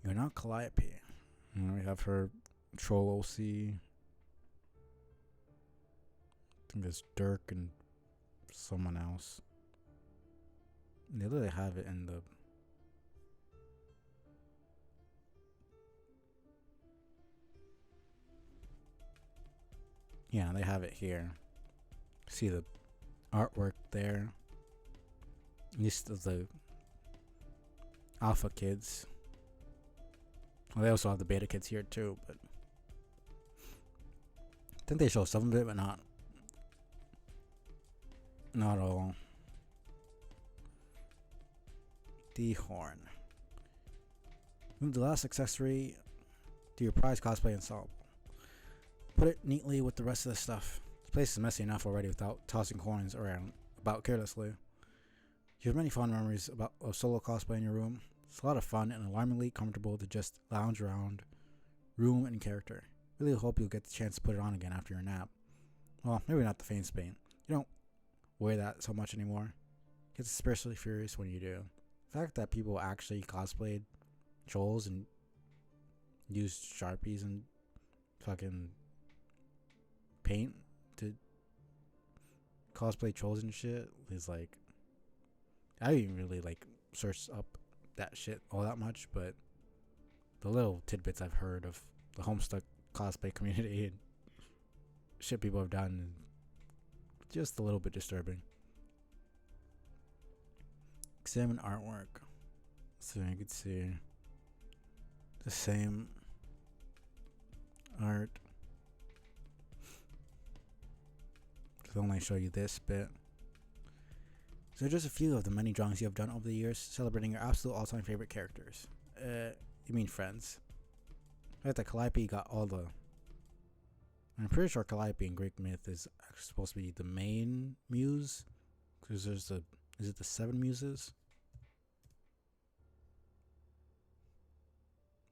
You're not Calliope. We have her troll OC. I think it's Dirk and someone else. They literally have it in the... Yeah, they have it here. See the artwork there. List of the alpha kids. Well, they also have the beta kids here too, but I think they show some of it, but not all. The horn. Move the last accessory to your prize cosplay ensemble. Put it neatly with the rest of the stuff. This place is messy enough already without tossing coins around about carelessly. You have many fond memories of solo cosplay in your room. It's a lot of fun and alarmingly comfortable to just lounge around, room and character. Really hope you'll get the chance to put it on again after your nap. Well, maybe not the face paint. You don't wear that so much anymore. Gets especially furious when you do. The fact that people actually cosplayed trolls and used Sharpies and fucking paint to cosplay trolls and shit is like, I didn't really like search up that shit all that much, but the little tidbits I've heard of the Homestuck cosplay community and shit people have done, just a little bit disturbing. Examine artwork. So you can see the same art. I'll only show you this bit. So just a few of the many drawings you have done over the years, celebrating your absolute all-time favorite characters. You mean friends. Right, that Calliope got all the. I'm pretty sure Calliope in Greek myth is actually supposed to be the main muse, because there's the. Is it the 7 muses?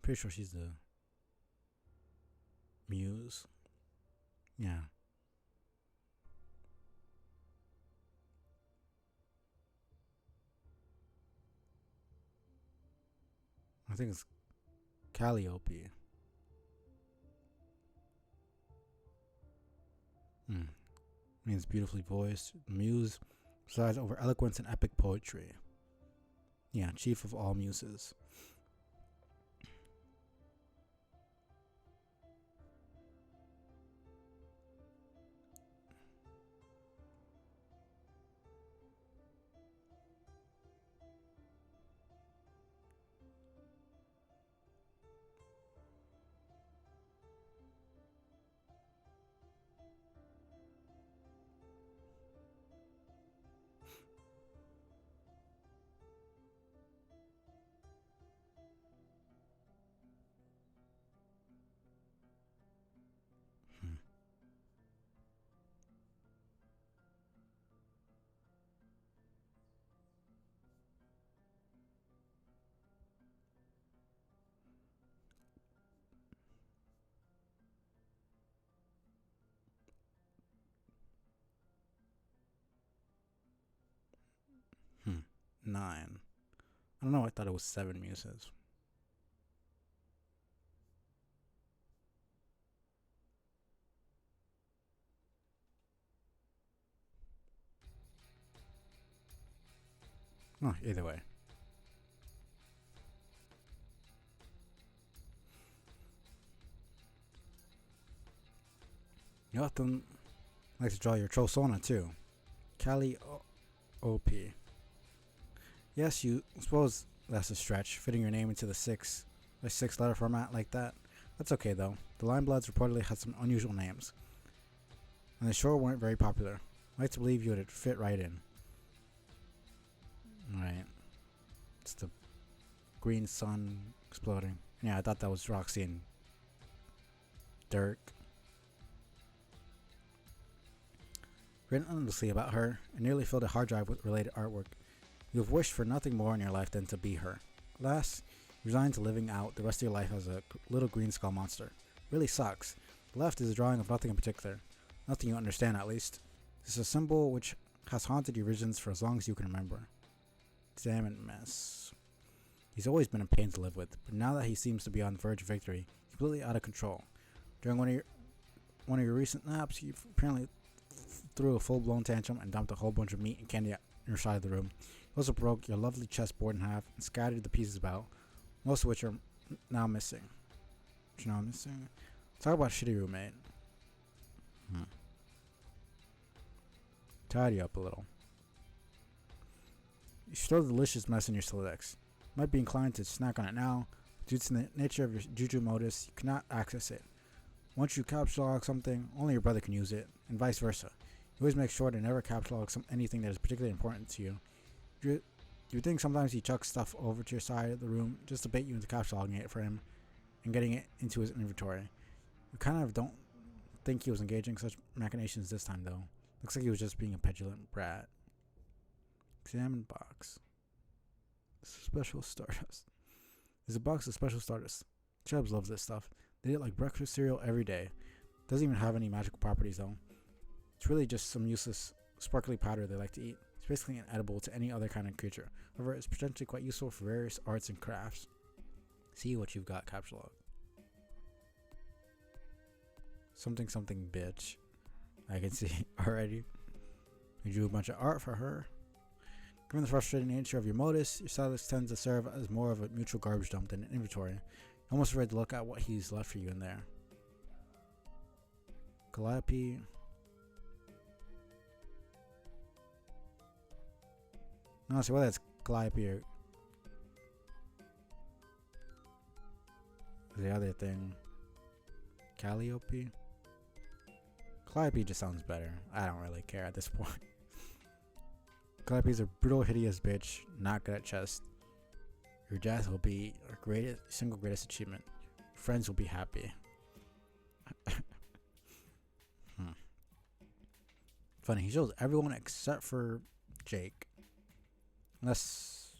Pretty sure she's the muse. Yeah. I think it's Calliope. Means beautifully voiced. Muse presides over eloquence and epic poetry. Yeah, chief of all muses. Hmm. 9. I don't know. I thought it was 7 muses. Oh, either way. You often like to draw your Trosona too. Calliope. Yes, you suppose that's a stretch, fitting your name into the 6-letter format like that. That's okay though. The Limebloods reportedly had some unusual names, and they sure weren't very popular. I like to believe you would fit right in. Alright. It's the green sun exploding. Yeah, I thought that was Roxy and Dirk. Written endlessly about her, and nearly filled a hard drive with related artwork. You have wished for nothing more in your life than to be her. Alas, you resigned to living out the rest of your life as a little green skull monster. Really sucks. The left is a drawing of nothing in particular. Nothing you understand, at least. It's a symbol which has haunted your visions for as long as you can remember. Damn it, mess. He's always been a pain to live with, but now that he seems to be on the verge of victory, he's completely out of control. During one of your recent naps, you apparently threw a full-blown tantrum and dumped a whole bunch of meat and candy on your side of the room. You also broke your lovely chessboard in half and scattered the pieces about, most of which are now missing. Talk about a shitty roommate. Tidy up a little. You store the delicious mess in your Solidex. You might be inclined to snack on it now, but due to the nature of your Juju modus, you cannot access it. Once you caps log something, only your brother can use it, and vice versa. You always make sure to never caps log anything that is particularly important to you. You think sometimes he chucks stuff over to your side of the room just to bait you into caps logging it for him and getting it into his inventory. You kind of don't think he was engaging in such machinations this time, though. Looks like he was just being a petulant brat. Examine box. Special Stardust. There's a box of Special Stardust. Chubbs loves this stuff. They eat like breakfast cereal every day. Doesn't even have any magical properties, though. It's really just some useless sparkly powder they like to eat. It's basically inedible to any other kind of creature. However, it's potentially quite useful for various arts and crafts. See what you've got, Capsule Log. Something bitch. I can see already. You drew a bunch of art for her. Given the frustrating nature of your modus, your stylist tends to serve as more of a mutual garbage dump than an inventory. You're almost afraid to look at what he's left for you in there. Calliope. No, see whether it's Calliope or the other thing. Calliope? Calliope just sounds better. I don't really care at this point. Calliope's a brutal, hideous bitch, not good at chess. Your death will be your single greatest achievement. Friends will be happy. Funny, he shows everyone except for Jake. Unless,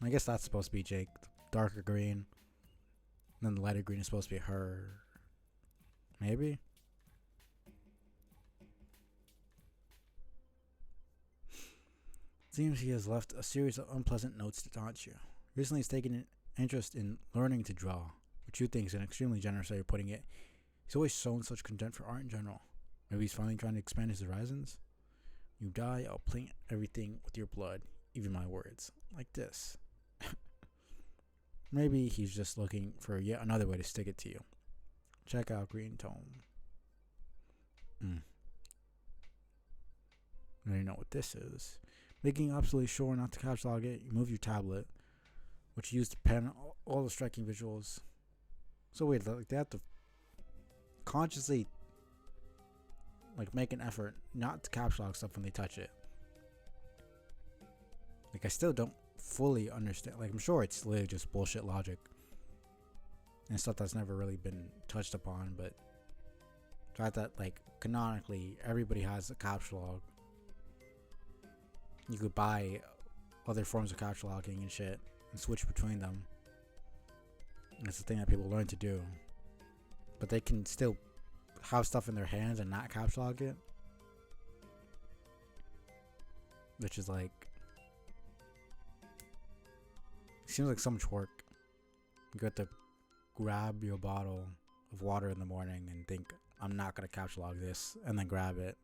I guess that's supposed to be Jake. The darker green. And then the lighter green is supposed to be her. Maybe? Seems he has left a series of unpleasant notes to taunt you. Recently he's taken an interest in learning to draw, which you think is an extremely generous way of putting it. He's always shown such contempt for art in general. Maybe he's finally trying to expand his horizons? You die, I'll paint everything with your blood, even my words. Like this. Maybe he's just looking for yet another way to stick it to you. Check out Green Tome. I already know what this is. Making absolutely sure not to catalog it, you move your tablet, which you use to pen all the striking visuals. So weird, like they have to consciously make an effort not to caps lock stuff when they touch it. Like, I still don't fully understand. Like, I'm sure it's literally just bullshit logic and stuff that's never really been touched upon, but the fact that, canonically, everybody has a caps lock. You could buy other forms of caps locking and shit and switch between them. That's the thing that people learn to do. But they can still have stuff in their hands and not caps lock it. Which is seems like so much work. You got to grab your bottle of water in the morning and think, I'm not going to caps lock this, and then grab it.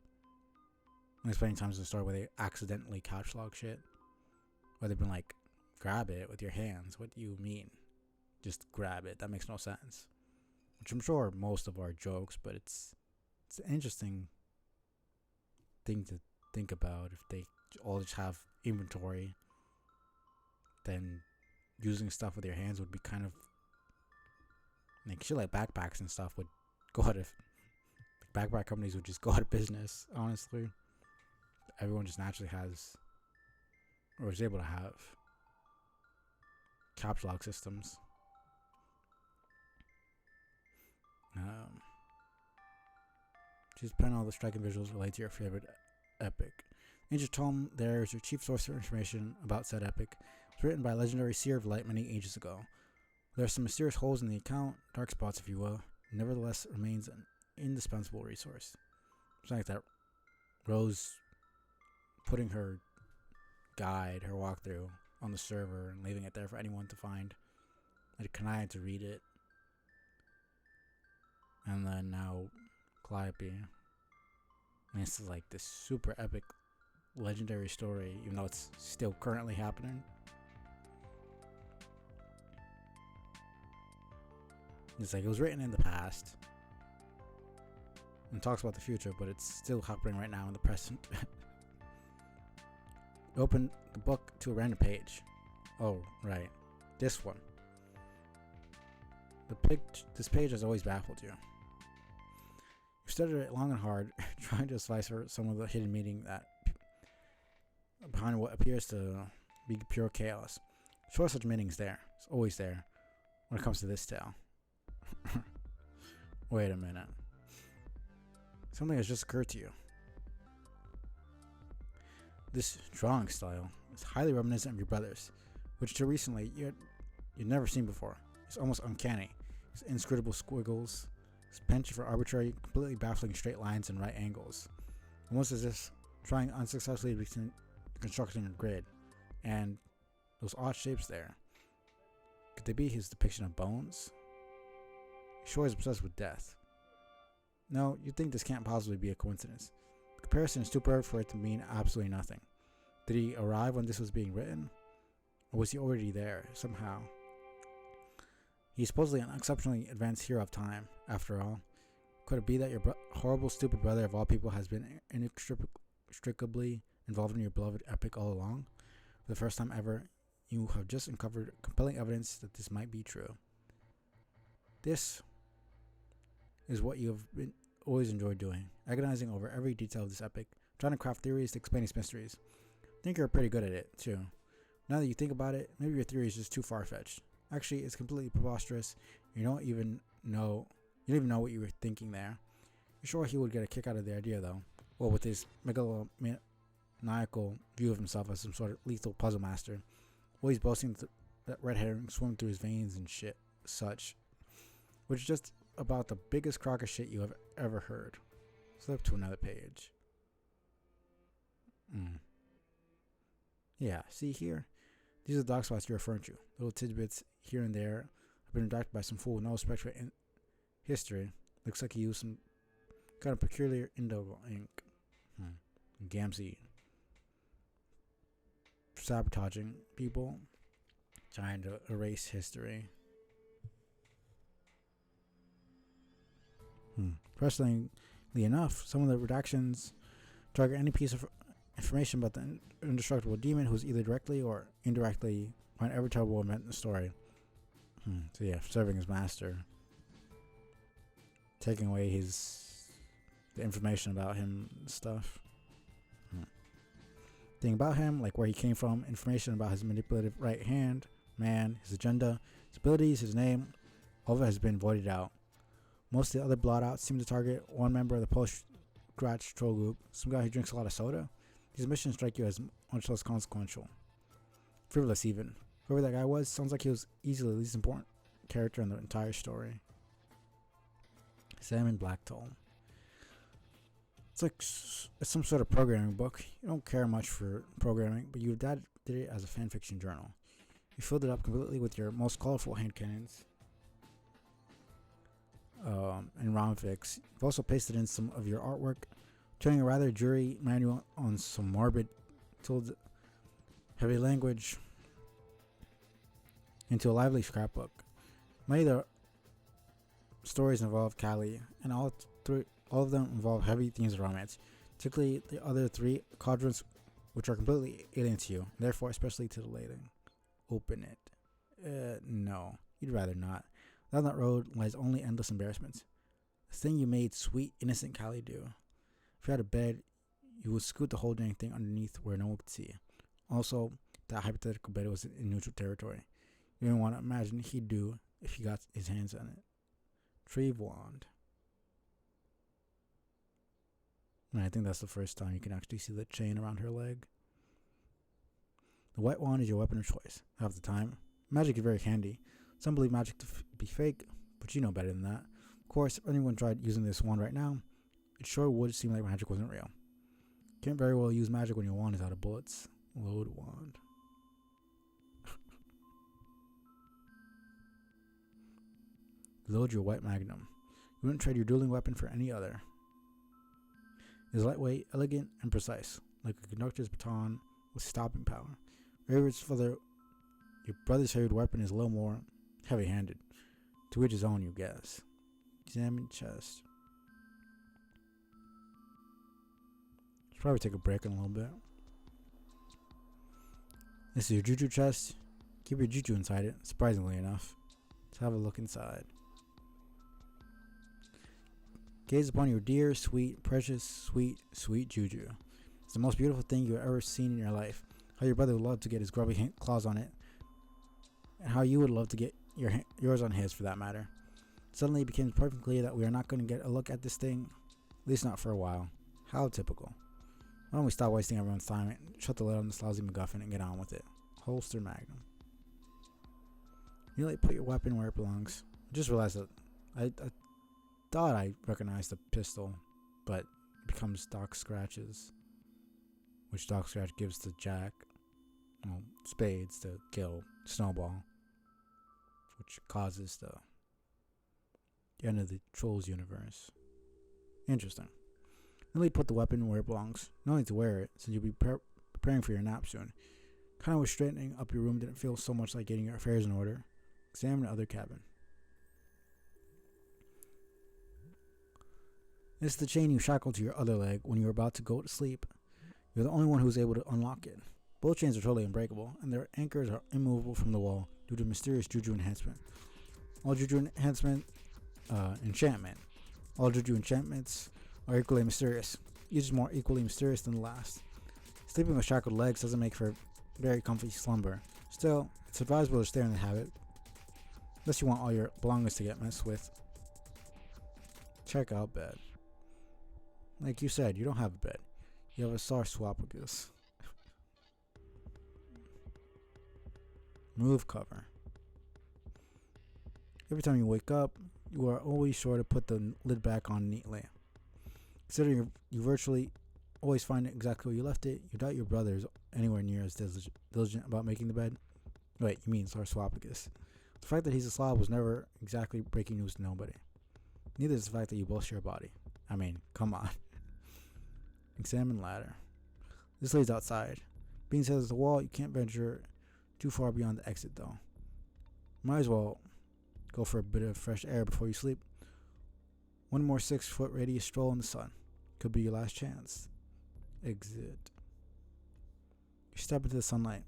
And there's plenty times in the store where they accidentally caps lock shit. Or they've been grab it with your hands. What do you mean? Just grab it. That makes no sense. Which I'm sure most of our jokes, but it's an interesting thing to think about. If they all just have inventory, then using stuff with your hands would be kind of shit like backpacks and stuff would go out of backpack companies would just go out of business, honestly. Everyone just naturally has or is able to have caps lock systems. Just pen all the striking visuals related to your favorite epic. Ancient Tome there is your chief source of information about said epic. It was written by a legendary seer of light many ages ago. There are some mysterious holes in the account, dark spots if you will, nevertheless remains an indispensable resource. Something like that Rose putting her guide, her walkthrough, on the server and leaving it there for anyone to find. And Kanai to read it. And then now Calliope. And this is this super epic legendary story, even though it's still currently happening. It's it was written in the past and talks about the future, but it's still happening right now in the present. Open the book to a random page. Oh, right. This one. This page has always baffled you. You studied it long and hard, trying to decipher some of the hidden meaning that behind what appears to be pure chaos. Sure, such meaning's there. It's always there when it comes to this tale. Wait a minute. Something has just occurred to you. This drawing style is highly reminiscent of your brother's, which till recently you'd never seen before. It's almost uncanny. It's inscrutable squiggles, it's penchant for arbitrary, completely baffling straight lines and right angles. Almost as if trying unsuccessfully to construct a grid. And those odd shapes there. Could they be his depiction of bones? He sure is obsessed with death. No, you'd think this can't possibly be a coincidence. The comparison is too perfect for it to mean absolutely nothing. Did he arrive when this was being written? Or was he already there, somehow? He's supposedly an exceptionally advanced hero of time, after all. Could it be that your horrible, stupid brother of all people has been inextricably involved in your beloved epic all along? For the first time ever, you have just uncovered compelling evidence that this might be true. This is what you have always enjoyed doing, agonizing over every detail of this epic, trying to craft theories to explain its mysteries. I think you're pretty good at it, too. Now that you think about it, maybe your theory is just too far-fetched. Actually, it's completely preposterous. You don't even know. You don't even know what you were thinking there. You're sure he would get a kick out of the idea, though. Well, with his megalomaniacal view of himself as some sort of lethal puzzle master. Well, he's boasting that red herring swim through his veins and shit, such. Which is just about the biggest crock of shit you have ever heard. Flip to another page. Yeah, see here? These are the dark spots you're referring to. Little tidbits here and there have been redacted by some fool with no respect for history. Looks like he used some kind of peculiar indigo ink. Gamsey. Sabotaging people. Trying to erase history. Frustratingly enough, some of the redactions target any piece of information about the indestructible demon who's either directly or indirectly find every terrible event in the story. So yeah, serving his master. Taking away the information about him and stuff. Thing about him, like where he came from, information about his manipulative right hand, man, his agenda, his abilities, his name, all of it has been voided out. Most of the other blot-outs seem to target one member of the post-scratch troll group, some guy who drinks a lot of soda. These missions strike you as much less consequential. Frivolous even. Whoever that guy was, sounds like he was easily the least important character in the entire story. Salmon Blacktoll. It's like some sort of programming book. You don't care much for programming, but your dad did it as a fanfiction journal. You filled it up completely with your most colorful hand cannons and romfics. You've also pasted in some of your artwork, turning a rather dreary manual on some morbid, heavy language into a lively scrapbook. Many of the stories involve Callie, and all of them involve heavy themes of romance, particularly the other three quadrants, which are completely alien to you, and therefore especially titillating. Open it. No, you'd rather not. Down that road lies only endless embarrassments. The thing you made sweet, innocent Callie do. If you had a bed, you would scoot the whole dang thing underneath where no one could see. Also, that hypothetical bed was in neutral territory. You didn't want to imagine he'd do if he got his hands on it. Tree wand. And I think that's the first time you can actually see the chain around her leg. The white wand is your weapon of choice. Half the time, magic is very handy. Some believe magic to be fake, but you know better than that. Of course, if anyone tried using this wand right now, it sure would seem like magic wasn't real. Can't very well use magic when your wand is out of bullets. Load wand. Load your white magnum. You wouldn't trade your dueling weapon for any other. It is lightweight, elegant, and precise, like a conductor's baton with stopping power. Your brother's favorite weapon is a little more heavy-handed. To which his own, you guess. Examine chest. Should probably take a break in a little bit. This is your juju chest. Keep your juju inside it, surprisingly enough. Let's have a look inside. Gaze upon your dear, sweet, precious, sweet, sweet juju. It's the most beautiful thing you've ever seen in your life. How your brother would love to get his grubby claws on it. And how you would love to get yours on his, for that matter. Suddenly it became perfectly clear that we are not going to get a look at this thing, at least not for a while. How typical. Why don't we stop wasting everyone's time and shut the lid on this lousy MacGuffin and get on with it? Holster magnum. You put your weapon where it belongs. I just realized that I thought I recognized the pistol, but it becomes Doc Scratch's, which Doc Scratch gives to Jack, Spades to kill Snowball, which causes the end of the Trolls universe. Interesting. Then put the weapon where it belongs. Not only to wear it, since you'll be preparing for your nap soon. Kind of wish straightening up your room didn't feel so much like getting your affairs in order. Examine the other cabin. This is the chain you shackled to your other leg when you were about to go to sleep. You're the only one who's able to unlock it. Both chains are totally unbreakable, and their anchors are immovable from the wall due to mysterious juju enhancement. All juju enchantment. All juju enchantments are equally mysterious. Each is more equally mysterious than the last. Sleeping with shackled legs doesn't make for very comfy slumber. Still, it's advisable to stay in the habit. Unless you want all your belongings to get messed with. Check out bed. Like you said, you don't have a bed. You have a sarcophagus. Move cover. Every time you wake up, you are always sure to put the lid back on neatly. Considering you virtually always find it exactly where you left it, you doubt your brother is anywhere near as diligent about making the bed. Wait, you mean sarcophagus. The fact that he's a slob was never exactly breaking news to nobody. Neither is the fact that you both share a body. I mean, come on. Examine ladder. This leads outside. Being set as a wall, you can't venture too far beyond the exit though. Might as well go for a bit of fresh air before you sleep. One more 6-foot radius stroll in the sun. Could be your last chance. Exit. You step into the sunlight.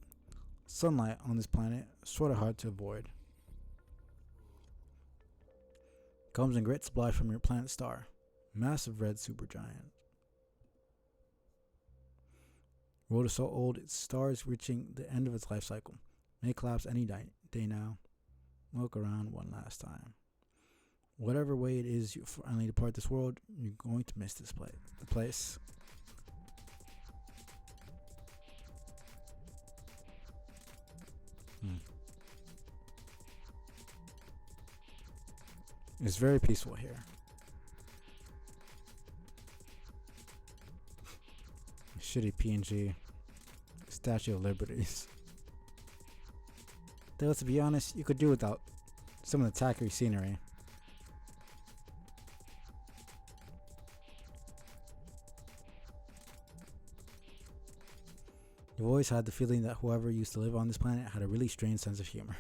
Sunlight on this planet is sort of hard to avoid. Comes in great supply from your planet star. Massive red supergiant. World is so old, its star is reaching the end of its life cycle. May collapse any day now. Look around one last time. Whatever way it is you finally depart this world, you're going to miss this place. It's very peaceful here. Shitty PNG Statue of Liberties. Though, to be honest, you could do without some of the tacky scenery. You've always had the feeling that whoever used to live on this planet had a really strange sense of humor.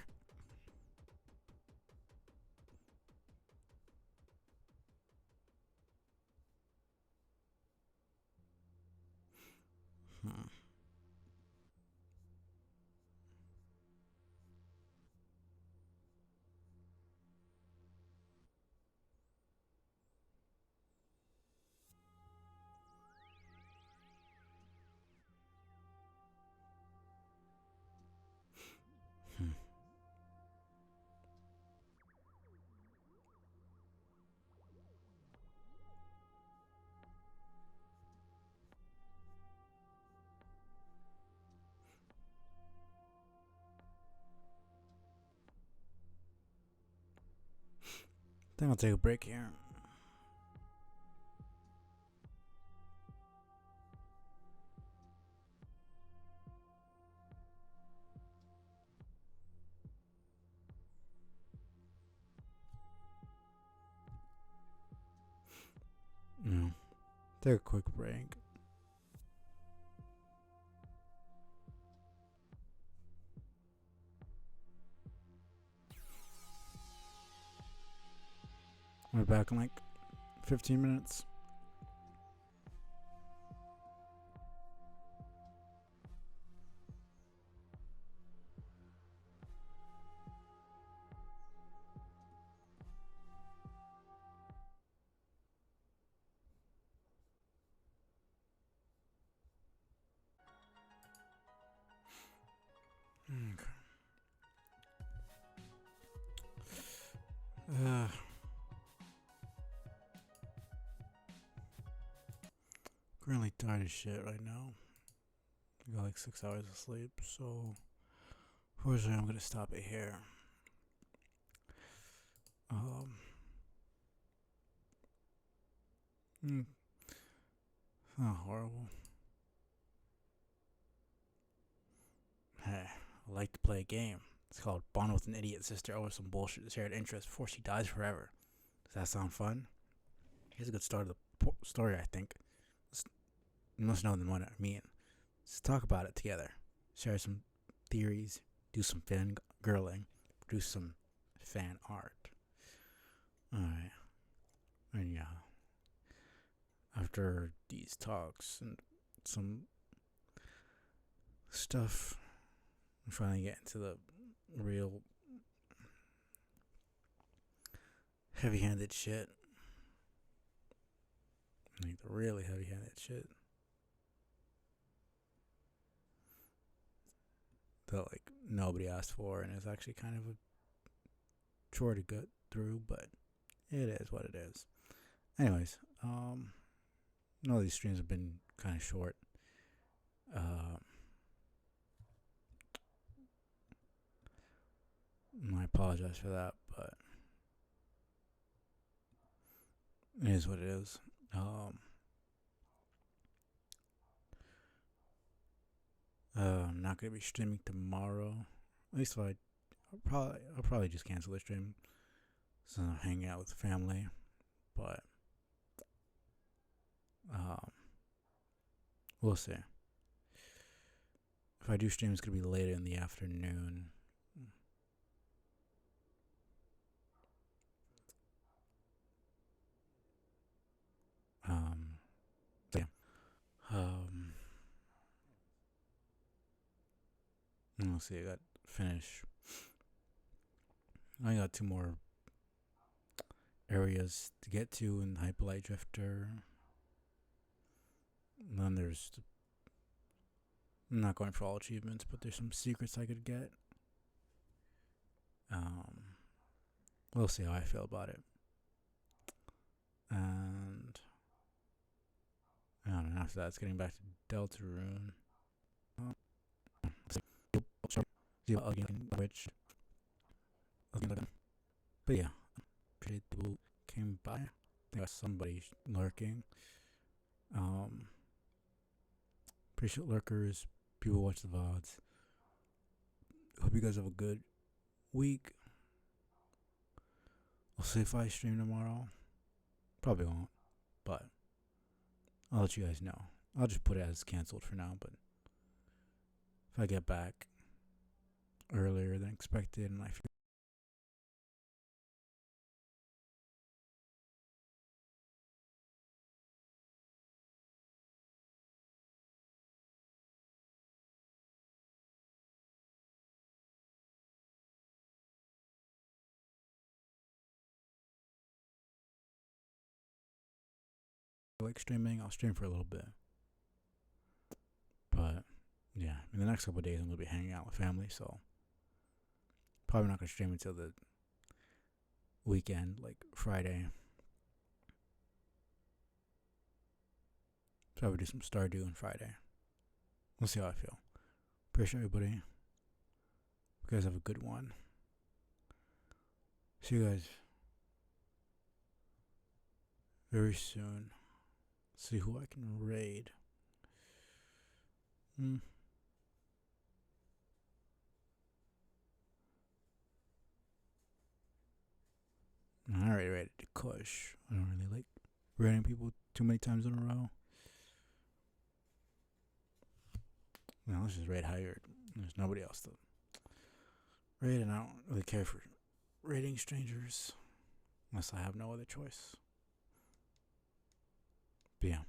I think I'll take a break here. No. Take a quick break. We're back in like 15 minutes. Currently tired as shit right now. I got like 6 hours of sleep, so fortunately I'm gonna stop it here. Not horrible. Hey, I like to play a game. It's called Bond with an Idiot Sister over some bullshit to shared interest before she dies forever. Does that sound fun? Here's a good start of the story, I think. You must know what I mean. Let's talk about it together. Share some theories, do some fan girling, produce some fan art. Alright. And yeah. After these talks and some stuff, I'm finally getting to the real heavy-handed shit. Like the really heavy-handed shit. That like nobody asked for, and it's actually kind of a chore to get through, but it is what it is. Anyways, all these streams have been kind of short. I apologize for that, but it is what it is. I'm not gonna be streaming tomorrow. At least if I'll probably just cancel the stream since I'm hanging out with the family. But we'll see. If I do stream, it's gonna be later in the afternoon. So yeah. Let's see. I got finish. I got 2 more areas to get to in Hyperlight Drifter. And then there's, I'm not going for all achievements, but there's some secrets I could get. We'll see how I feel about it. And after that, it's getting back to Deltarune. Which, but yeah, appreciate people came by. There was somebody lurking. Appreciate lurkers. People watch the VODs. Hope you guys have a good week. We'll see if I stream tomorrow. Probably won't, but I'll let you guys know. I'll just put it as canceled for now, but if I get back earlier than expected and I feel like streaming, I'll stream for a little bit. But yeah, in the next couple of days, I'm gonna be hanging out with family, so probably not gonna stream until the weekend, like Friday. Probably do some Stardew on Friday. We'll see how I feel. Appreciate everybody. You guys have a good one. See you guys very soon. See who I can raid. I already raided the Kush. I don't really like raiding people too many times in a row. No, let's just raid hired. There's nobody else to raid, and I don't really care for raiding strangers unless I have no other choice. But yeah.